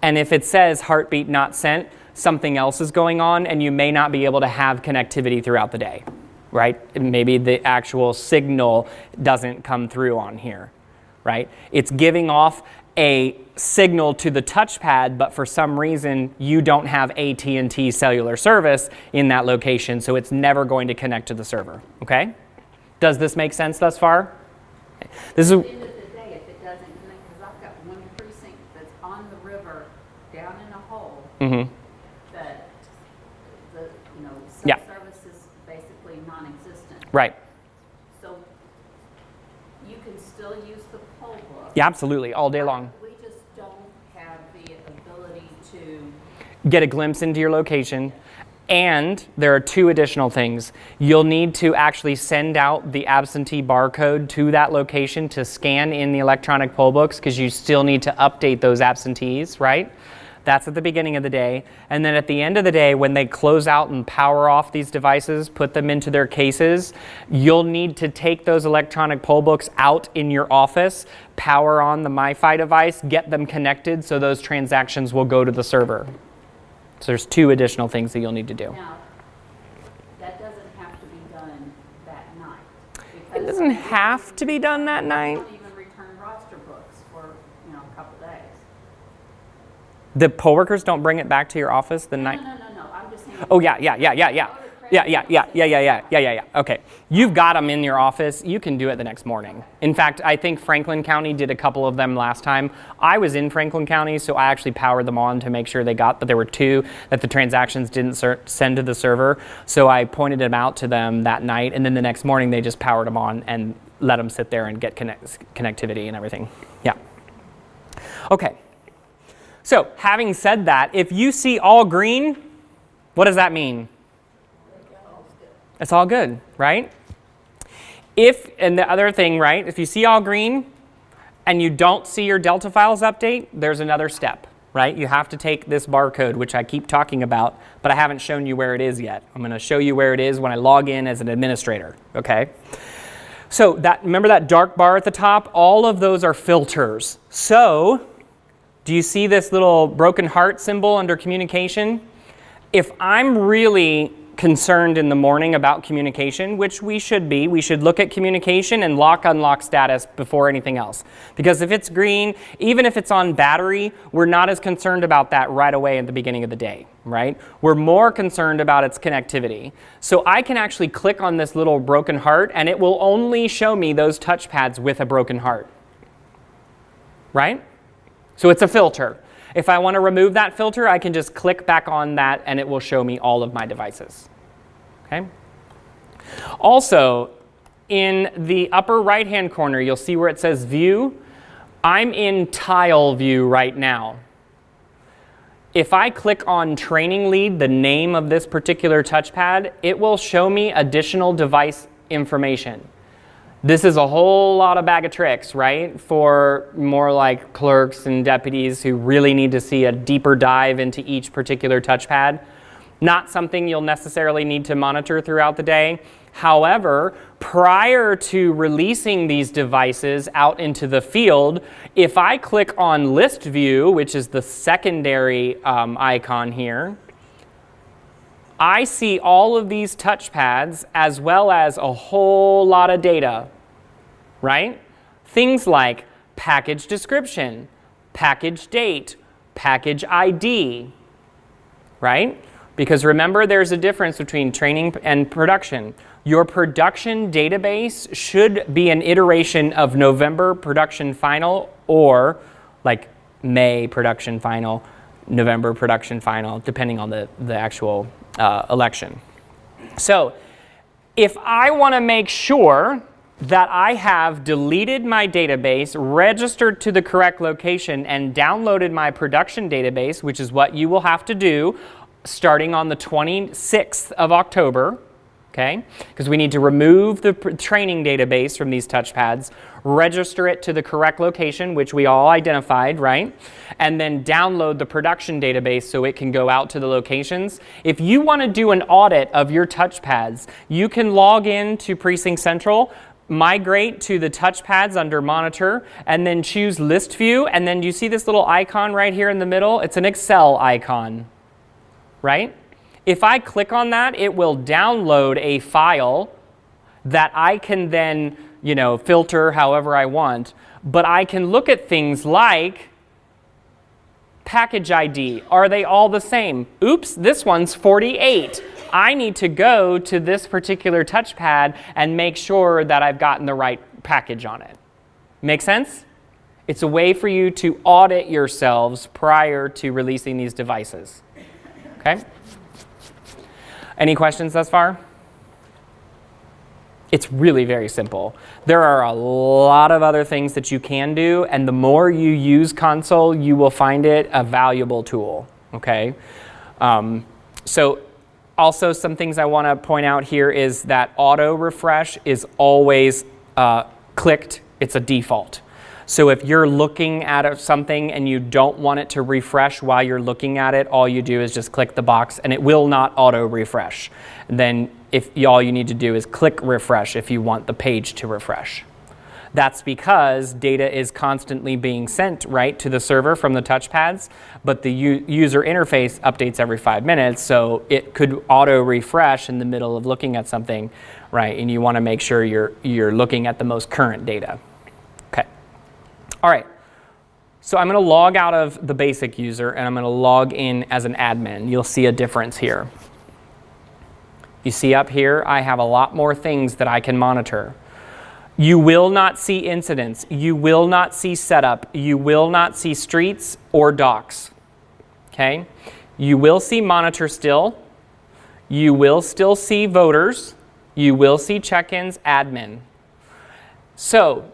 And if it says heartbeat not sent, something else is going on and you may not be able to have connectivity throughout the day, right? Maybe the actual signal doesn't come through on here, right? It's giving off a signal to the touchpad, but for some reason you don't have AT&T cellular service in that location, so it's never going to connect to the server, okay? Does this make sense thus far? This is At the end of the day, if it doesn't connect, because I've got one precinct that's on the river, down in a hole, that the, Yeah. cell service is basically non-existent. right. So you can still use the poll book. Yeah, absolutely, all day long. We just don't have the ability to, Get a glimpse into your location. And there are two additional things. You'll need to actually send out the absentee barcode to that location to scan in the electronic poll books, because you still need to update those absentees, right? That's at the beginning of the day. And then at the end of the day, when they close out and power off these devices, put them into their cases, you'll need to take those electronic poll books out in your office, power on the MiFi device, get them connected so those transactions will go to the server. So there's two additional things that you'll need to do. now, that doesn't have to be done that night. It doesn't have to be done that We night. don't even return roster books for, a couple days. The poll workers don't bring it back to your office the night. No, I'm just saying. Oh yeah. Okay, you've got them in your office. You can do it the next morning. In fact, I think Franklin County did a couple of them last time. I was in Franklin County, so I actually powered them on to make sure they got. But there were two that the transactions didn't send to the server, so I pointed them out to them that night, and then the next morning they just powered them on and let them sit there and get connectivity and everything. Yeah. Okay. So, having said that, if you see all green, what does that mean? It's all good, right? And the other thing, right, if you see all green and you don't see your Delta files update, there's another step, right? You have to take this barcode, which I keep talking about, but I haven't shown you where it is yet. I'm going to show you where it is when I log in as an administrator, okay? So remember that dark bar at the top? All of those are filters. So do you see this little broken heart symbol under communication? If I'm really concerned in the morning about communication, which we should be, we should look at communication and lock-unlock status before anything else. Because if it's green, even if it's on battery, we're not as concerned about that right away at the beginning of the day, right? We're more concerned about its connectivity. So I can actually click on this little broken heart and it will only show me those touchpads with a broken heart, right? So it's a filter. If I want to remove that filter, I can just click back on that and it will show me all of my devices. Okay? Also, in the upper right-hand corner, you'll see where it says View. I'm in Tile View right now. If I click on Training Lead, the name of this particular touchpad, it will show me additional device information. This is a whole lot of bag of tricks, right? For more like clerks and deputies who really need to see a deeper dive into each particular touchpad. Not something you'll necessarily need to monitor throughout the day. However, prior to releasing these devices out into the field, if I click on List View, which is the secondary icon here, I see all of these touchpads as well as a whole lot of data, right? Things like package description, package date, package ID, right? Because remember, there's a difference between training and production. Your production database should be an iteration of November production final or like May production final, November production final, depending on the actual election. So if I want to make sure that I have deleted my database, registered to the correct location, and downloaded my production database, which is what you will have to do starting on the 26th of October, okay? Because we need to remove the training database from these touchpads, register it to the correct location, which we all identified, right? And then download the production database so it can go out to the locations. If you want to do an audit of your touchpads, you can log in to Precinct Central, migrate to the touchpads under Monitor, and then choose List View, and then you see this little icon right here in the middle? It's an Excel icon, right? If I click on that, it will download a file that I can then, filter however I want, but I can look at things like package ID. Are they all the same? Oops, this one's 48. I need to go to this particular touchpad and make sure that I've gotten the right package on it. Make sense? It's a way for you to audit yourselves prior to releasing these devices. Okay? Any questions thus far? It's really very simple. There are a lot of other things that you can do, and the more you use Console, you will find it a valuable tool, okay? So also some things I want to point out here is that auto refresh is always clicked. It's a default. So if you're looking at something and you don't want it to refresh while you're looking at it, all you do is just click the box and it will not auto refresh. And then all you need to do is click refresh if you want the page to refresh. That's because data is constantly being sent right to the server from the touchpads, but the user interface updates every 5 minutes, so it could auto refresh in the middle of looking at something, right? And you want to make sure you're looking at the most current data. Okay. All right, so I'm going to log out of the basic user and I'm going to log in as an admin. You'll see a difference here. You see up here, I have a lot more things that I can monitor. You will not see incidents. You will not see setup. You will not see streets or docks. Okay? You will see monitor still. You will still see voters. You will see check-ins, admin. So,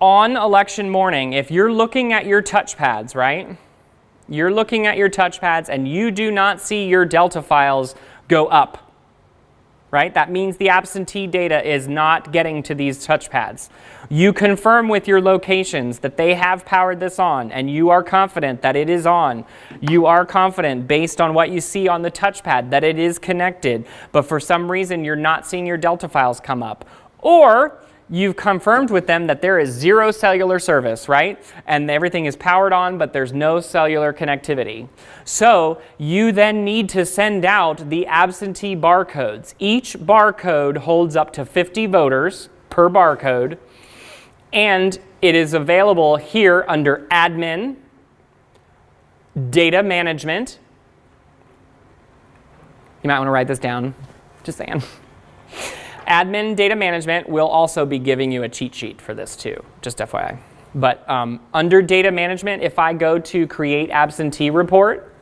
on election morning, if you're looking at your touchpads, right? You're looking at your touchpads and you do not see your Delta files go up, right? That means the absentee data is not getting to these touchpads. You confirm with your locations that they have powered this on and you are confident that it is on. You are confident based on what you see on the touchpad that it is connected, but for some reason you're not seeing your Delta files come up. Or you've confirmed with them that there is zero cellular service, right? And everything is powered on, but there's no cellular connectivity. So you then need to send out the absentee barcodes. Each barcode holds up to 50 voters per barcode, and it is available here under Admin, Data Management. You might want to write this down, just saying. Admin Data Management will also be giving you a cheat sheet for this too, just FYI. But under Data Management, if I go to Create Absentee Report,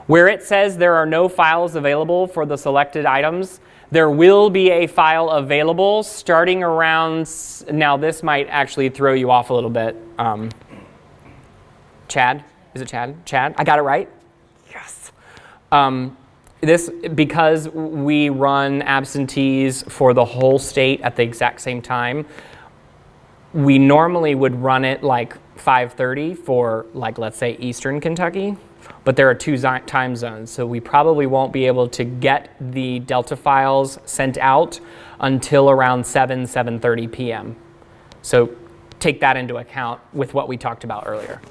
where it says there are no files available for the selected items, there will be a file available starting around, now this might actually throw you off a little bit. Chad, is it Chad? Chad, I got it right? Yes. This, because we run absentees for the whole state at the exact same time, we normally would run it like 5:30 for, like, let's say Eastern Kentucky, but there are 2 time zones, so we probably won't be able to get the Delta files sent out until around 7:30 p.m. So take that into account with what we talked about earlier.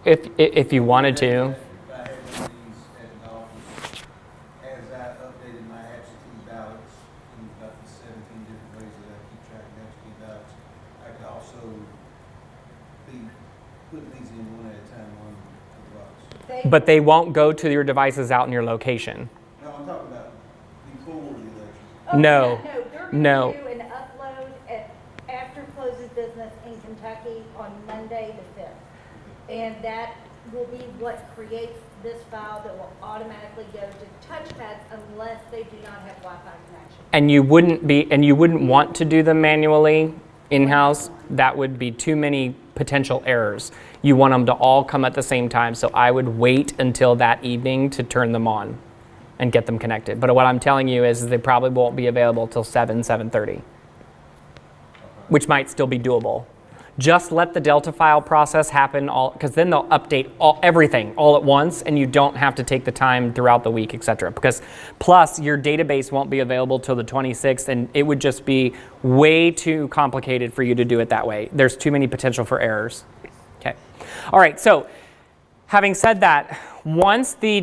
If you wanted to. But they won't go to your devices out in your location. No, I'm talking about before the election. Oh, No. yeah, they're No. going to do an upload after closes business in Kentucky on Monday the 5th. And that will be what creates this file that will automatically go to touchpads unless they do not have Wi-Fi connection. And you wouldn't want to do them manually in-house. That would be too many potential errors. You want them to all come at the same time, so I would wait until that evening to turn them on and get them connected. But what I'm telling you is they probably won't be available till 7:30, which might still be doable. Just let the Delta file process happen, because then they'll update everything all at once, and you don't have to take the time throughout the week, etc. Because plus, your database won't be available till the 26th, and it would just be way too complicated for you to do it that way. There's too many potential for errors. Okay. All right. So, having said that, once the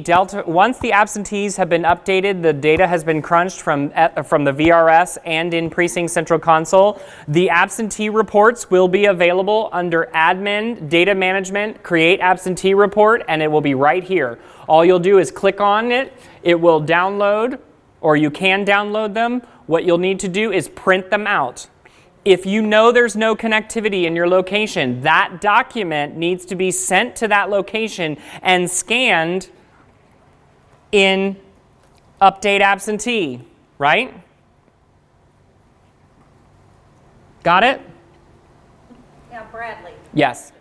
absentees have been updated, the data has been crunched from the VRS and in Precinct Central Console, the absentee reports will be available under Admin, Data Management, Create Absentee Report, and it will be right here. All you'll do is click on it, it will download, or you can download them. What you'll need to do is print them out. If you know there's no connectivity in your location, that document needs to be sent to that location and scanned in Update Absentee, right? Got it? Now, Bradley. Yes. To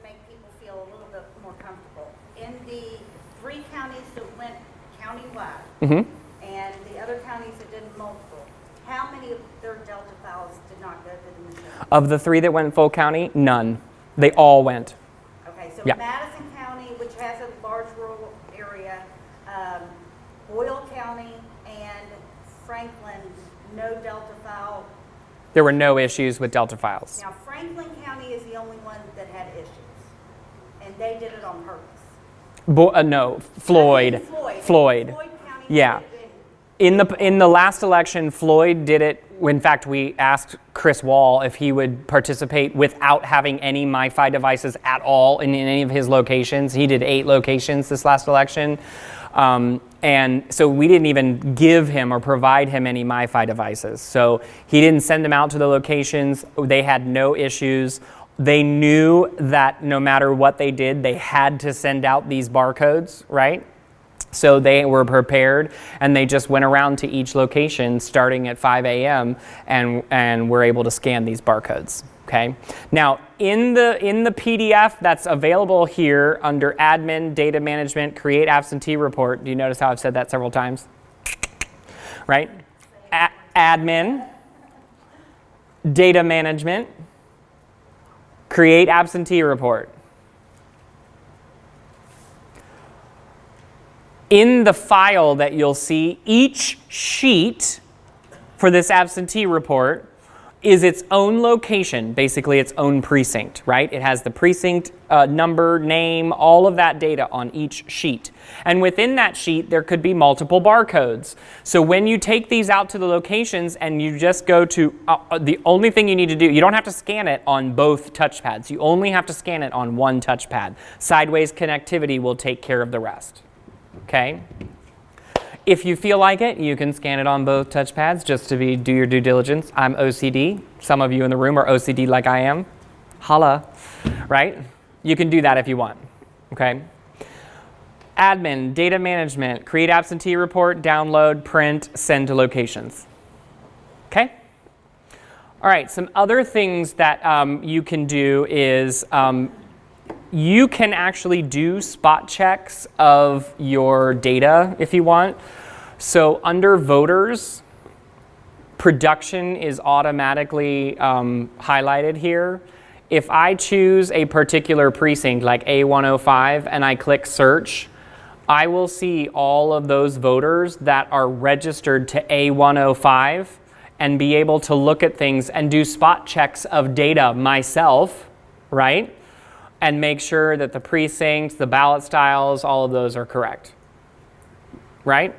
make people feel a little bit more comfortable. In the 3 counties that went countywide, and the other counties that did multiple, how many of their Delta files did not go to the machine? Of the 3 that went full county, none. They all went. Okay, so Yeah. Madison County, which has a large rural area, Boyle County, and Franklin, no Delta file. There were no issues with Delta files. Now, Franklin County is the only one that had issues, and they did it on purpose. No, Floyd. Floyd County. Yeah. did it. In the last election, Floyd did it. In fact, we asked Chris Wall if he would participate without having any MiFi devices at all in any of his locations. He did 8 locations this last election. And so we didn't even give him or provide him any MiFi devices. So he didn't send them out to the locations. They had no issues. They knew that no matter what they did, they had to send out these barcodes, right? So they were prepared, and they just went around to each location starting at 5 a.m. and were able to scan these barcodes. Okay. Now in the PDF that's available here under Admin, Data Management, Create Absentee Report. Do you notice how I've said that several times? Right. Admin, Data Management, Create Absentee Report. In the file that you'll see, each sheet for this absentee report is its own location, basically its own precinct, right? It has the precinct number, name, all of that data on each sheet. And within that sheet, there could be multiple barcodes. So when you take these out to the locations and you just go to, the only thing you need to do, you don't have to scan it on both touchpads. You only have to scan it on one touchpad. Sideways connectivity will take care of the rest. Okay. If you feel like it, you can scan it on both touchpads just to do your due diligence. I'm OCD. Some of you in the room are OCD like I am. Holla, right? You can do that if you want. Okay. Admin, Data Management, Create Absentee Report, download, print, send to locations. Okay. All right. Some other things that you can do is you can actually do spot checks of your data if you want. So under voters, production is automatically highlighted here. If I choose a particular precinct like A105 and I click search, I will see all of those voters that are registered to A105 and be able to look at things and do spot checks of data myself, right? And make sure that the precincts, the ballot styles, all of those are correct, right?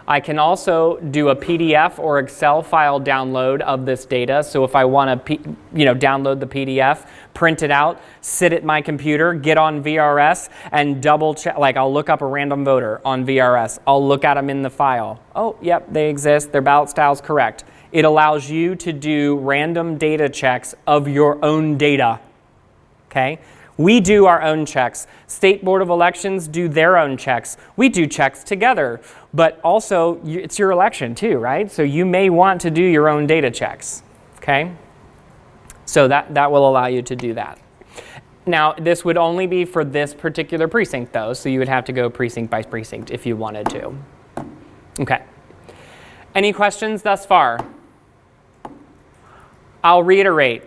I can also do a PDF or Excel file download of this data. So if I want to, download the PDF, print it out, sit at my computer, get on VRS, and double check. Like I'll look up a random voter on VRS. I'll look at them in the file. Oh, yep, they exist. Their ballot style's correct. It allows you to do random data checks of your own data, okay? We do our own checks. State Board of Elections do their own checks. We do checks together, but also it's your election too, right? So you may want to do your own data checks, okay? So that will allow you to do that. Now, this would only be for this particular precinct though, so you would have to go precinct by precinct if you wanted to. Okay. Any questions thus far? I'll reiterate.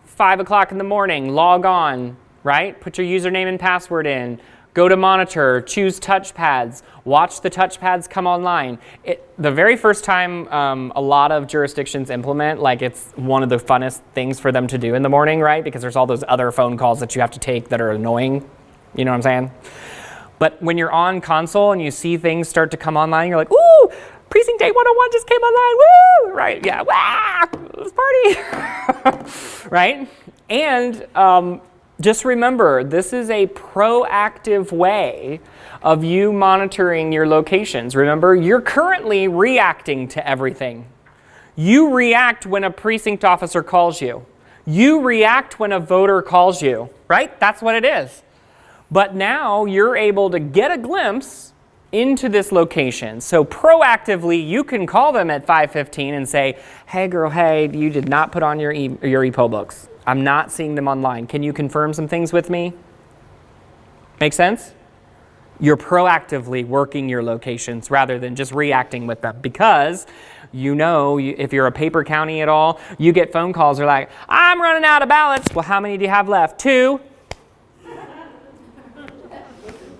5 o'clock in the morning, log on, right? Put your username and password in. Go to monitor, choose touchpads, watch the touchpads come online. The very first time a lot of jurisdictions implement, like it's one of the funnest things for them to do in the morning, right? Because there's all those other phone calls that you have to take that are annoying. You know what I'm saying? But when you're on console and you see things start to come online, you're like, ooh, Precinct 801 just came online, woo! Right, yeah, wow, let's party, right? And just remember, this is a proactive way of you monitoring your locations. Remember, you're currently reacting to everything. You react when a precinct officer calls you. You react when a voter calls you, right? That's what it is. But now you're able to get a glimpse into this location. So proactively, you can call them at 5:15 and say, hey girl, hey, you did not put on your ePollbooks. I'm not seeing them online. Can you confirm some things with me? Make sense? You're proactively working your locations rather than just reacting with them, because you know, if you're a paper county at all, you get phone calls that are like, I'm running out of ballots. Well, how many do you have left? 2.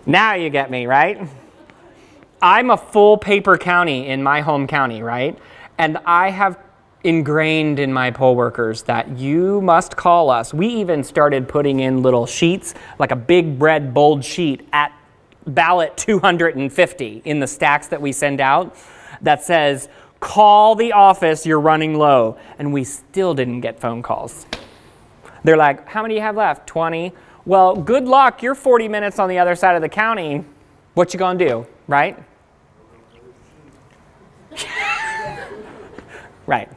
Now you get me, right? I'm a full paper county in my home county, right? And I have ingrained in my poll workers that you must call us. We even started putting in little sheets, like a big red bold sheet at ballot 250 in the stacks that we send out that says, call the office, you're running low. And we still didn't get phone calls. They're like, how many do you have left? 20. Well, good luck. You're 40 minutes on the other side of the county. What you gonna do, right? Right.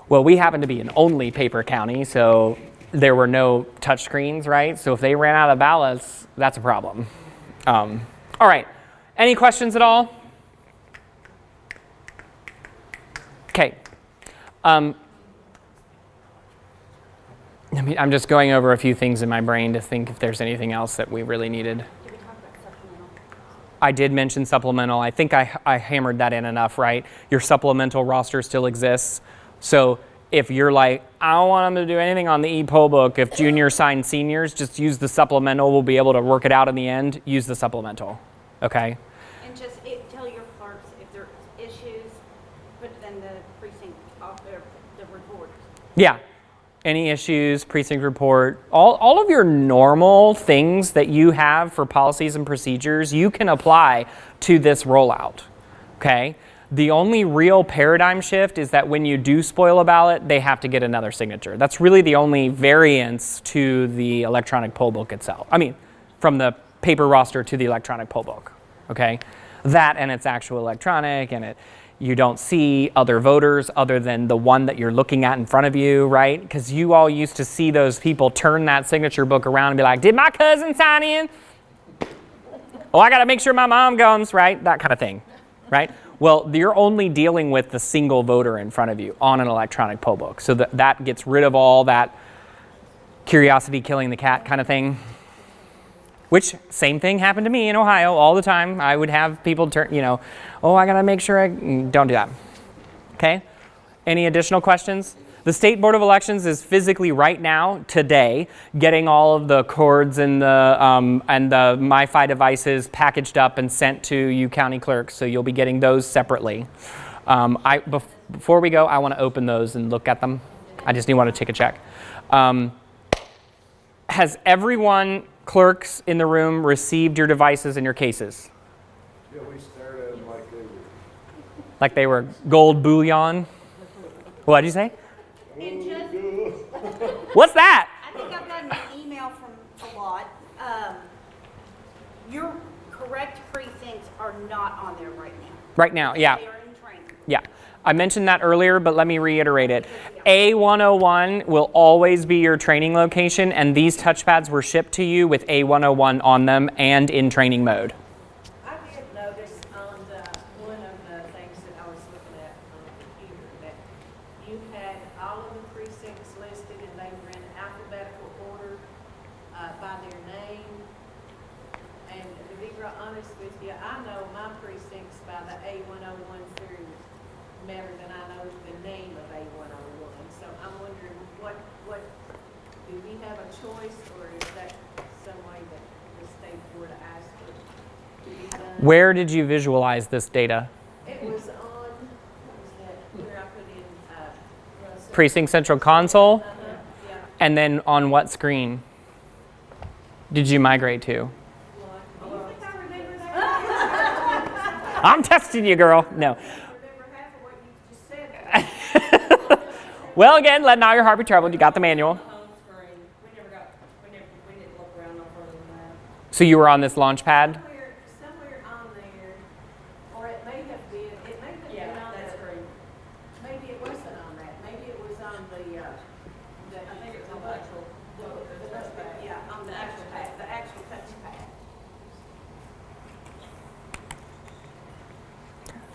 Well, we happen to be an only paper county, so there were no touch screens, right? So if they ran out of ballots, that's a problem. All right. Any questions at all? Okay. I'm just going over a few things in my brain to think if there's anything else that we really needed. I did mention supplemental. I think I hammered that in enough, right? Your supplemental roster still exists. So if you're like, I don't want them to do anything on the ePollbook, if juniors sign seniors, just use the supplemental. We'll be able to work it out in the end. Use the supplemental, okay? And just tell your clerks if there are issues, put it in the precinct, the report. Yeah. Any issues, precinct report, all of your normal things that you have for policies and procedures, you can apply to this rollout, okay? The only real paradigm shift is that when you do spoil a ballot, they have to get another signature. That's really the only variance to the electronic poll book itself. I mean, from the paper roster to the electronic poll book, okay? That and it's actual electronic, and you don't see other voters other than the one that you're looking at in front of you, right? Because you all used to see those people turn that signature book around and be like, did my cousin sign in? Oh, I got to make sure my mom comes, right? That kind of thing, right? Well, you're only dealing with the single voter in front of you on an electronic poll book. So that gets rid of all that curiosity killing the cat kind of thing. Which, same thing happened to me in Ohio all the time. I would have people turn, oh, I gotta make sure don't do that. Okay? Any additional questions? The State Board of Elections is physically right now, today, getting all of the cords and the MiFi devices packaged up and sent to you county clerks, so you'll be getting those separately. Before we go, I wanna open those and look at them. I just want to take a check. Has everyone, clerks in the room, received your devices and your cases? Yeah, we stared at them Like they were gold bullion? What did you say? And just, What's that? I think I've gotten an email from a lot. Your correct precincts are not on there right now. Right now, yeah. They are in training. Yeah. I mentioned that earlier, but let me reiterate it. A101 will always be your training location, and these touchpads were shipped to you with A101 on them and in training mode. I did notice on the, one of the things that I was looking at on the computer, that you had all of the precincts listed and they were in alphabetical order, by their name. And to be real honest with you, I know my precincts by the A101 through better than I know the name of A101. So I'm wondering, what, do we have a choice, or is that some way that the state board asked for to be done? Where did you visualize this data? It was on, what was that, where I put in, Precinct Central console? yeah. And then on what screen did you migrate to? You think I remember that? I'm testing you, girl. No. I remember half of what you just said. Well, again, let not your heart be troubled. You got the manual. Home screen. We didn't look around no further than that. So you were on this launch pad? Somewhere on there, or it may have been, Yeah, on that the, screen. maybe it wasn't on that, maybe it was on the, I think it was on the actual, yeah, on the actual pad, the actual touch pad.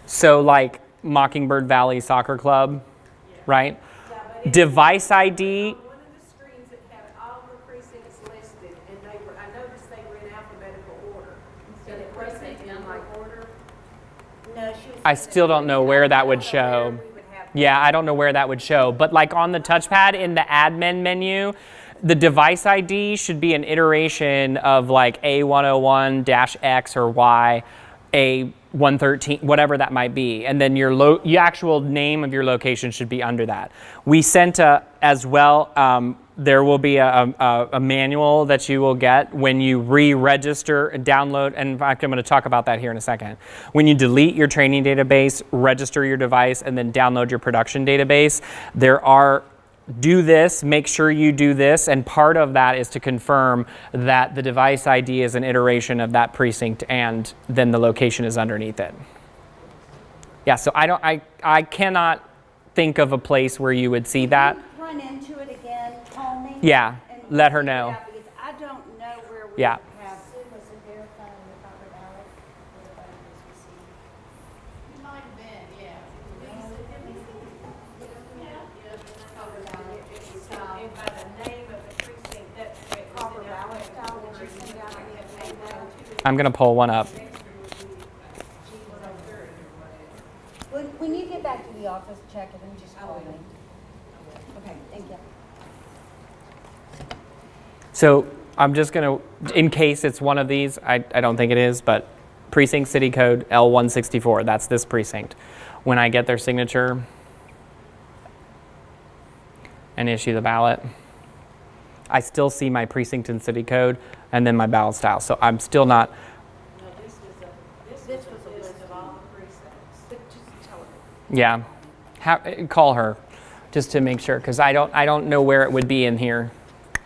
So like Mockingbird Valley Soccer Club, right? Yeah, but it Device ID, on one of the screens that had all the precincts listed, and they were, I noticed they were in alphabetical order. And it wasn't in like order. No, she was. I still don't know where that would show. We would have. Yeah, I don't know where that would show. But like on the touchpad in the admin menu, the device ID should be an iteration of like A101-X or Y, A113, whatever that might be. And then your actual name of your location should be under that. We sent as well, there will be a manual that you will get when you re-register and download. And in fact, I'm going to talk about that here in a second. When you delete your training database, register your device, and then download your production database, do this, make sure you do this, and part of that is to confirm that the device ID is an iteration of that precinct and then the location is underneath it. Yeah, so I cannot think of a place where you would see that. Run into it again, call me. Yeah, and let her figure it know. out, because I don't know where we Yeah. have. Was it verifying the copper ballot for the vote was received? It might have been, yeah. And by the name of the precinct, that's where it was Copper in ballot alphabetical style that order. you send out, we have A102. I'm going to pull one up. When you get back to the office, check it and just call me. Okay, thank you. So I'm just going to, in case it's one of these, I don't think it is, but precinct city code L164, that's this precinct. When I get their signature and issue the ballot, I still see my precinct and city code and then my ballot style. So I'm still not, No, this was a list of all the precincts. But just tell her. yeah. Call her just to make sure, because I don't know where it would be in here.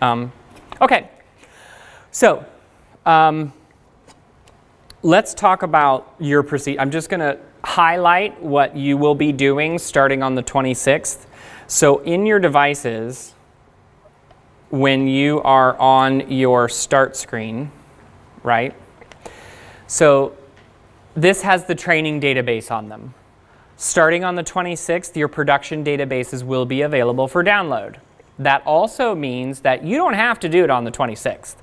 Okay, so let's talk about your procedure. I'm just going to highlight what you will be doing starting on the 26th. So in your devices, when you are on your start screen, right? So this has the training database on them. Starting on the 26th, your production databases will be available for download. That also means that you don't have to do it on the 26th.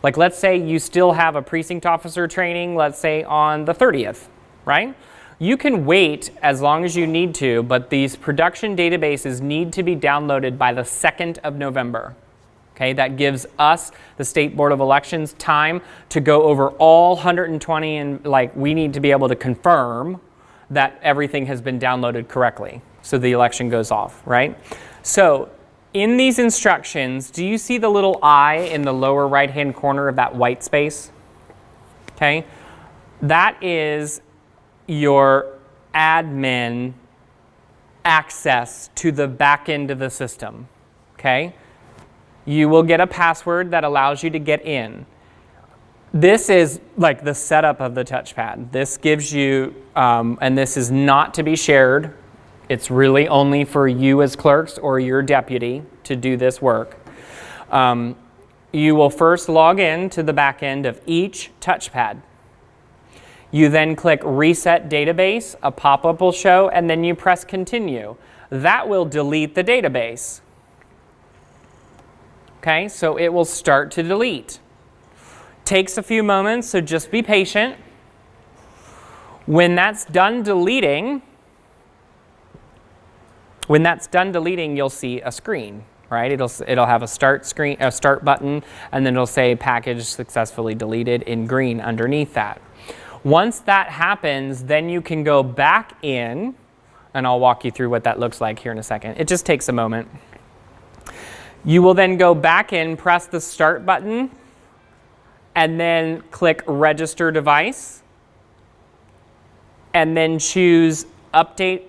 Like let's say you still have a precinct officer training, let's say on the 30th, right? You can wait as long as you need to, but these production databases need to be downloaded by the 2nd of November. Okay, that gives us, the State Board of Elections, time to go over all 120 and like we need to be able to confirm that everything has been downloaded correctly. So the election goes off, right? So in these instructions, do you see the little I in the lower right-hand corner of that white space? Okay, that is your admin access to the back end of the system, okay? You will get a password that allows you to get in. This is like the setup of the touchpad. This gives you, and this is not to be shared, It's really only for you as clerks or your deputy to do this work. You will first log in to the back end of each touchpad. You then click Reset Database, a pop-up will show, and then you press Continue. That will delete the database. Okay, so it will start to delete. Takes a few moments, so just be patient. When that's done deleting, you'll see a screen, right? It'll have a start button, and then it'll say package successfully deleted in green underneath that. Once that happens, then you can go back in, and I'll walk you through what that looks like here in a second. It just takes a moment. You will then go back in, press the start button, and then click register device, and then choose update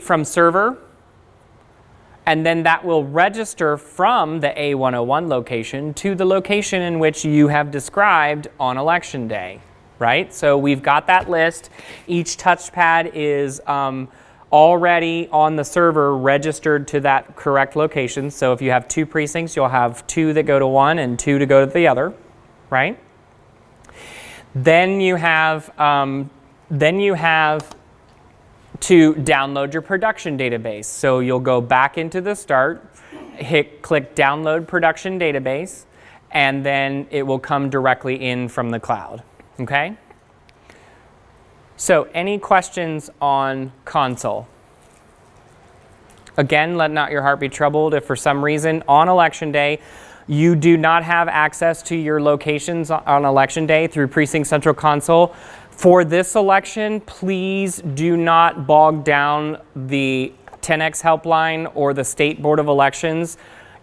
from server, and then that will register from the A101 location to the location in which you have described on election day, right? So we've got that list. Each touchpad is already on the server registered to that correct location. So if you have 2 precincts, you'll have 2 that go to one and 2 to go to the other, right? Then you have to download your production database. So you'll go back into the start, click download production database, and then it will come directly in from the cloud, okay? So any questions on console? Again, let not your heart be troubled if for some reason on election day you do not have access to your locations on election day through Precinct Central console. For this election, please do not bog down the 10X helpline or the State Board of Elections.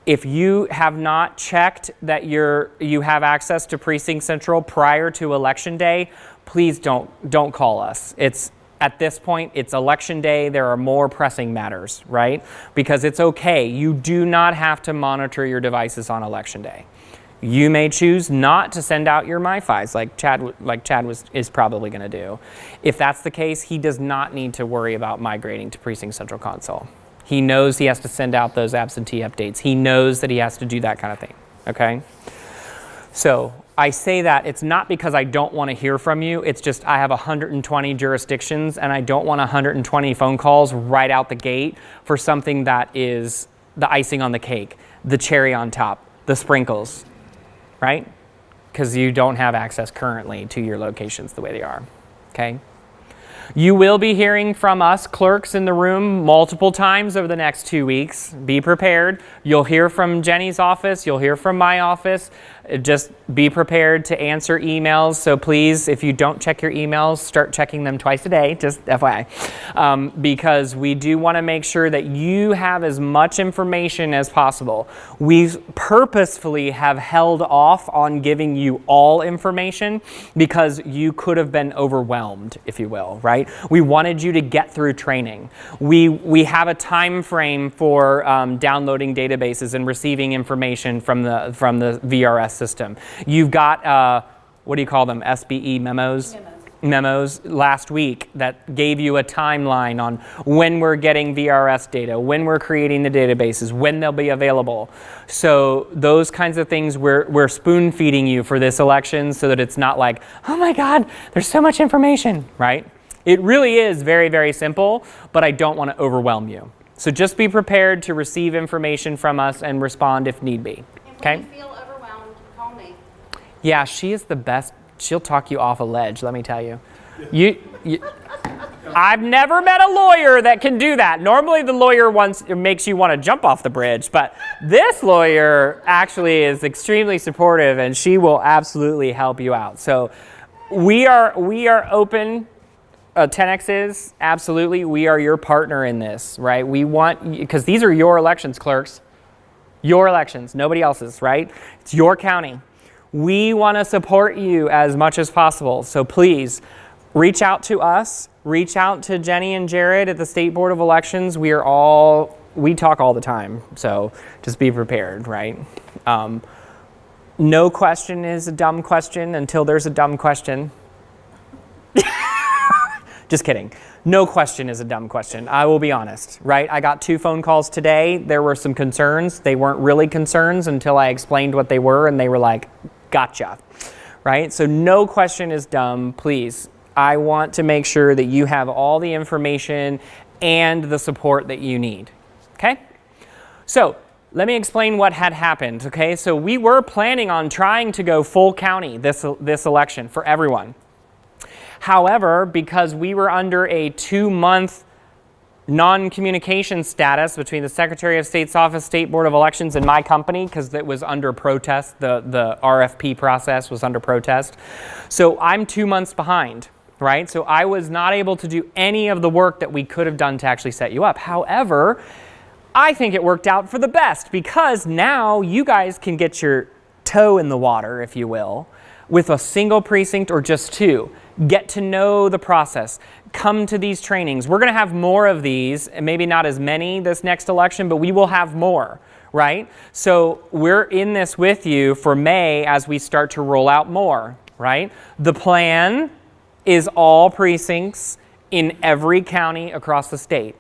If you have not checked that you have access to Precinct Central prior to election day, please don't call us. At this point, it's election day. There are more pressing matters, right? Because it's okay. You do not have to monitor your devices on election day. You may choose not to send out your MiFis like Chad is probably going to do. If that's the case, he does not need to worry about migrating to Precinct Central console. He knows he has to send out those absentee updates. He knows that he has to do that kind of thing, okay? So I say that it's not because I don't want to hear from you. It's just I have 120 jurisdictions, and I don't want 120 phone calls right out the gate for something that is the icing on the cake, the cherry on top, the sprinkles. Right? Because you don't have access currently to your locations the way they are, okay? You will be hearing from us clerks in the room multiple times over the next 2 weeks. Be prepared. You'll hear from Jenny's office. You'll hear from my office. Just be prepared to answer emails. So please, if you don't check your emails, start checking them twice a day, just FYI. Because we do want to make sure that you have as much information as possible. We purposefully have held off on giving you all information because you could have been overwhelmed, if you will, right? We wanted you to get through training. We have a time frame for downloading databases and receiving information from the VRS system. You've got, what do you call them, SBE memos? Memos last week that gave you a timeline on when we're getting VRS data, when we're creating the databases, when they'll be available. So those kinds of things we're spoon feeding you for this election so that it's not like, oh my God, there's so much information, right? It really is very, very simple, but I don't want to overwhelm you. So just be prepared to receive information from us and respond if need be, okay? If you feel overwhelmed, call me. Yeah, she is the best. She'll talk you off a ledge, let me tell you. I've never met a lawyer that can do that. Normally the lawyer makes you want to jump off the bridge, but this lawyer actually is extremely supportive and she will absolutely help you out. So we are open. 10X is, absolutely, we are your partner in this, right? We want, because these are your elections, clerks. Your elections, nobody else's, right? It's your county. We want to support you as much as possible. So please, reach out to us. Reach out to Jenny and Jared at the State Board of Elections. We talk all the time, so just be prepared, right? No question is a dumb question until there's a dumb question. Just kidding. No question is a dumb question. I will be honest, right? I got 2 phone calls today. There were some concerns. They weren't really concerns until I explained what they were, and they were like, gotcha, right? So no question is dumb, please. I want to make sure that you have all the information and the support that you need, okay? So let me explain what had happened, okay? So we were planning on trying to go full county this election for everyone. However, because we were under a 2-month non-communication status between the Secretary of State's office, State Board of Elections, and my company, because it was under protest, the RFP process was under protest. So I'm 2 months behind, right? So I was not able to do any of the work that we could have done to actually set you up. However, I think it worked out for the best, because now you guys can get your toe in the water, if you will, with a single precinct or just 2. Get to know the process. Come to these trainings. We're going to have more of these, and maybe not as many this next election, but we will have more, right? So we're in this with you for May as we start to roll out more, right? The plan is all precincts in every county across the state.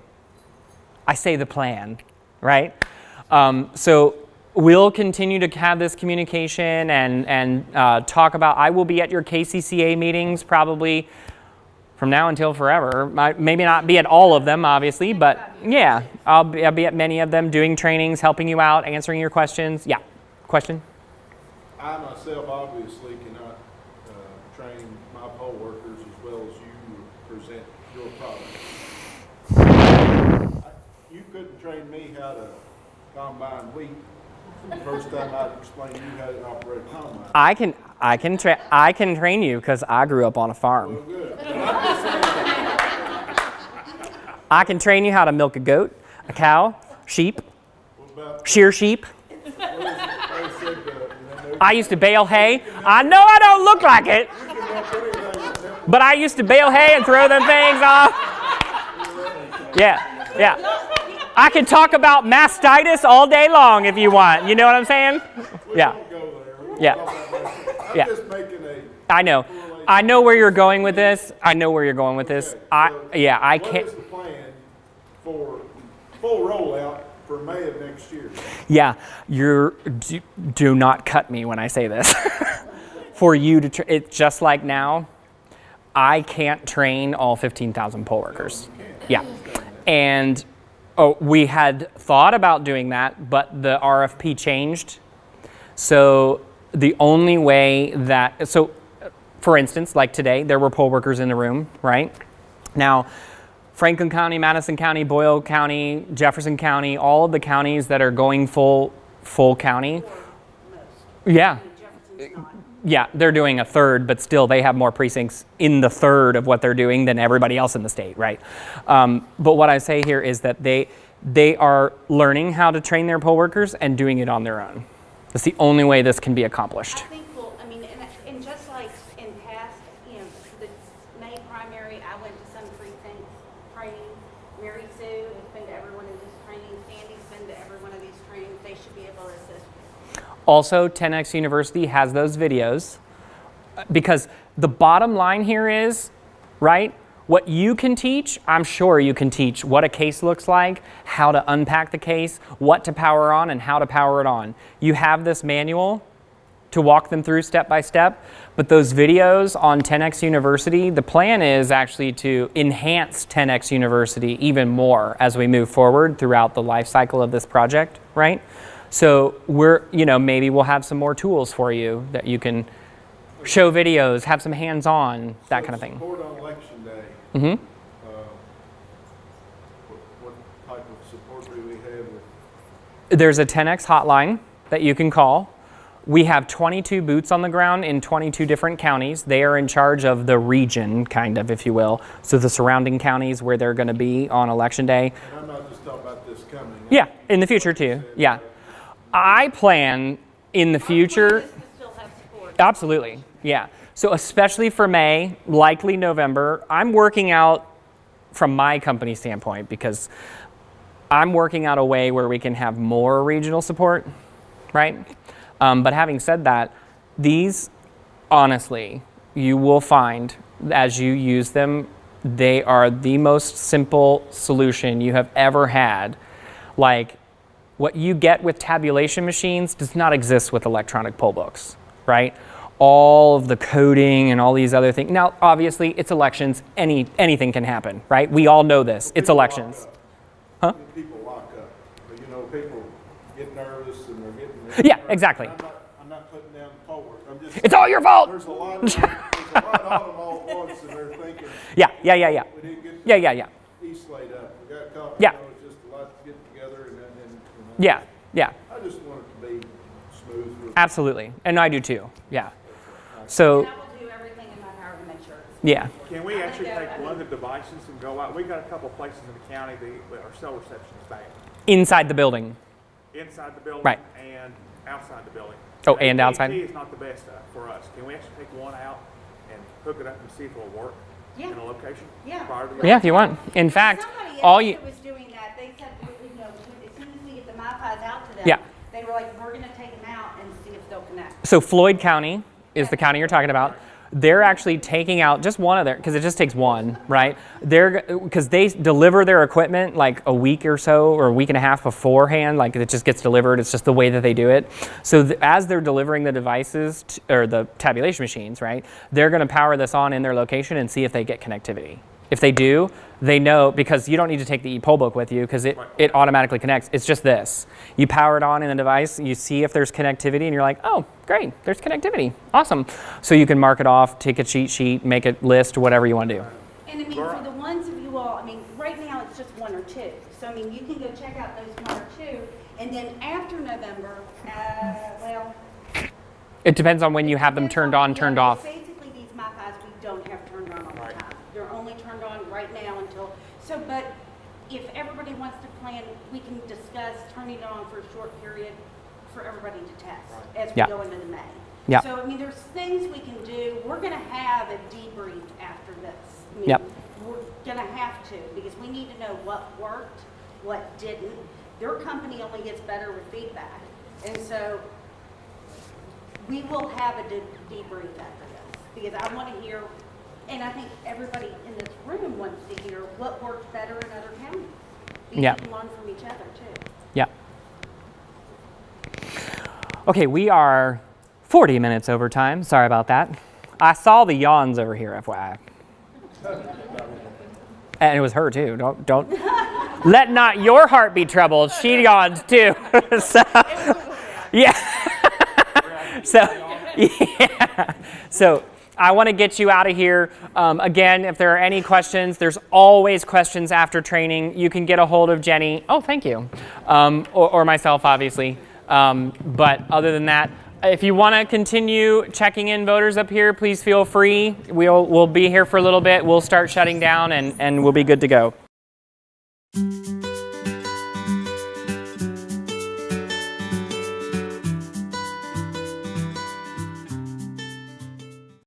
I say the plan, right? So we'll continue to have this communication and talk about, I will be at your KCCA meetings probably from now until forever. Maybe not be at all of them, obviously, but yeah, I'll be at many of them doing trainings, helping you out, answering your questions. Yeah, question? I myself obviously cannot train my poll workers as well as you present your product. You couldn't train me how to combine wheat. The first time I'd explain to you how to operate a combine. I can train you because I grew up on a farm. Well, good. I can train you how to milk a goat, a cow, sheep, shear sheep. I used to bale hay. I know I don't look like it, but I used to bale hay and throw them things off. Yeah, yeah. I can talk about mastitis all day long if you want. You know what I'm saying? Yeah. Yeah. I know. I know where you're going with this. I can't. What is the plan for full rollout for May of next year? Yeah, do not cut me when I say this. For you to, it's just like now, I can't train all 15,000 poll workers. Yeah, and we had thought about doing that, but the RFP changed. So the only way that, for instance, like today, there were poll workers in the room, right? Now, Franklin County, Madison County, Boyle County, Jefferson County, all of the counties that are going full county. Yeah. Yeah, they're doing a third, but still they have more precincts in the third of what they're doing than everybody else in the state, right? But what I say here is that they are learning how to train their poll workers and doing it on their own. That's the only way this can be accomplished. I think, well, I mean, and just like in past, the May primary, I went to some precinct training. Mary Sue has been to every one of these trainings. Sandy's been to every one of these trainings. They should be able to assist. Also, 10X University has those videos, because the bottom line here is, right, what you can teach, I'm sure you can teach what a case looks like, how to unpack the case, what to power on, and how to power it on. You have this manual to walk them through step by step, but those videos on 10X University, the plan is actually to enhance 10X University even more as we move forward throughout the life cycle of this project, right? So maybe we'll have some more tools for you that you can show videos, have some hands-on, that kind of thing. Support on election day. Mm-hmm. What type of support do we have? There's a 10X hotline that you can call. We have 22 boots on the ground in 22 different counties. They are in charge of the region, kind of, if you will. So the surrounding counties where they're going to be on election day. And I'm not just talking about this coming. Yeah, in the future too. Yeah. I plan in the future. To still have support. Absolutely, yeah. So especially for May, likely November, I'm working out from my company standpoint, because I'm working out a way where we can have more regional support, right? But having said that, these, honestly, you will find as you use them, They are the most simple solution you have ever had. Like, what you get with tabulation machines does not exist with electronic poll books, right? All of the coding and all these other things. Now, obviously, it's elections. Anything can happen, right? We all know this. It's elections. Huh? People lock up. But, you know, people get nervous and they're getting... Yeah, exactly. I'm not putting down the poll work. I'm just It's all your fault! There's a lot on them all at once, and they're thinking... Yeah. We didn't get Yeah. East laid up. We got caught. Yeah. You know, it's just a lot to get together, and then you know, Yeah. I just want it to be smooth. Absolutely. And I do too. Yeah. So, And I will do everything in my power to make sure. yeah. Can we actually take one of the devices and go out? We've got a couple of places in the county that our cell reception is bad. Inside the building. Inside the building Right. and outside the building. Oh, and outside? AT&T is not the best for us. Can we actually take one out and hook it up and see if it'll work Yeah. in a location? Yeah. Prior to the Yeah, if you want. In fact, Somebody all else you... who was doing that, they said, you know, as soon as we get the MiFis out to them, Yeah. they were like, we're gonna take them out and see if they'll connect. So Floyd County is the county you're talking about. They're actually taking out just one of their, because it just takes one, right? Because they deliver their equipment like a week or so, or a week and a half beforehand, like it just gets delivered. It's just the way that they do it. So as they're delivering the devices, or the tabulation machines, right? They're gonna power this on in their location and see if they get connectivity. If they do, they know, because you don't need to take the ePollbook with you because it automatically connects. It's just this. You power it on in the device, you see if there's connectivity, and you're like, oh, great, there's connectivity. Awesome. So you can mark it off, take a cheat sheet, make a list, whatever you want to do. And I mean, for the ones of you all, I mean, right now it's just one or two. So I mean, you can go check out those one or two, and then after November, well. It depends on when you have them turned on, turned off. Basically, these MiFis we don't have turned on all the time. They're only turned on right now until, so, but if everybody wants to plan, we can discuss turning it on for a short period for everybody to test as we Yeah. go into the May. Yeah. So, I mean, there's things we can do. We're gonna have a debrief after this. I mean, Yep. We're gonna have to, because we need to know what worked, what didn't. Their company only gets better with feedback. And so, we will have a debrief after this, because I want to hear, and I think everybody in this room wants to hear what worked better in other counties. Because Yeah. we can learn from each other too. Yeah. Okay, we are 40 minutes over time. Sorry about that. I saw the yawns over here, FYI. And it was her too. Don't let not your heart be troubled. She yawned too. So, yeah. So I want to get you out of here. Again, if there are any questions, there's always questions after training. You can get a hold of Jenny. Oh, thank you. Or myself, obviously. But other than that, if you want to continue checking in voters up here, please feel free. We'll be here for a little bit. We'll start shutting down and we'll be good to go.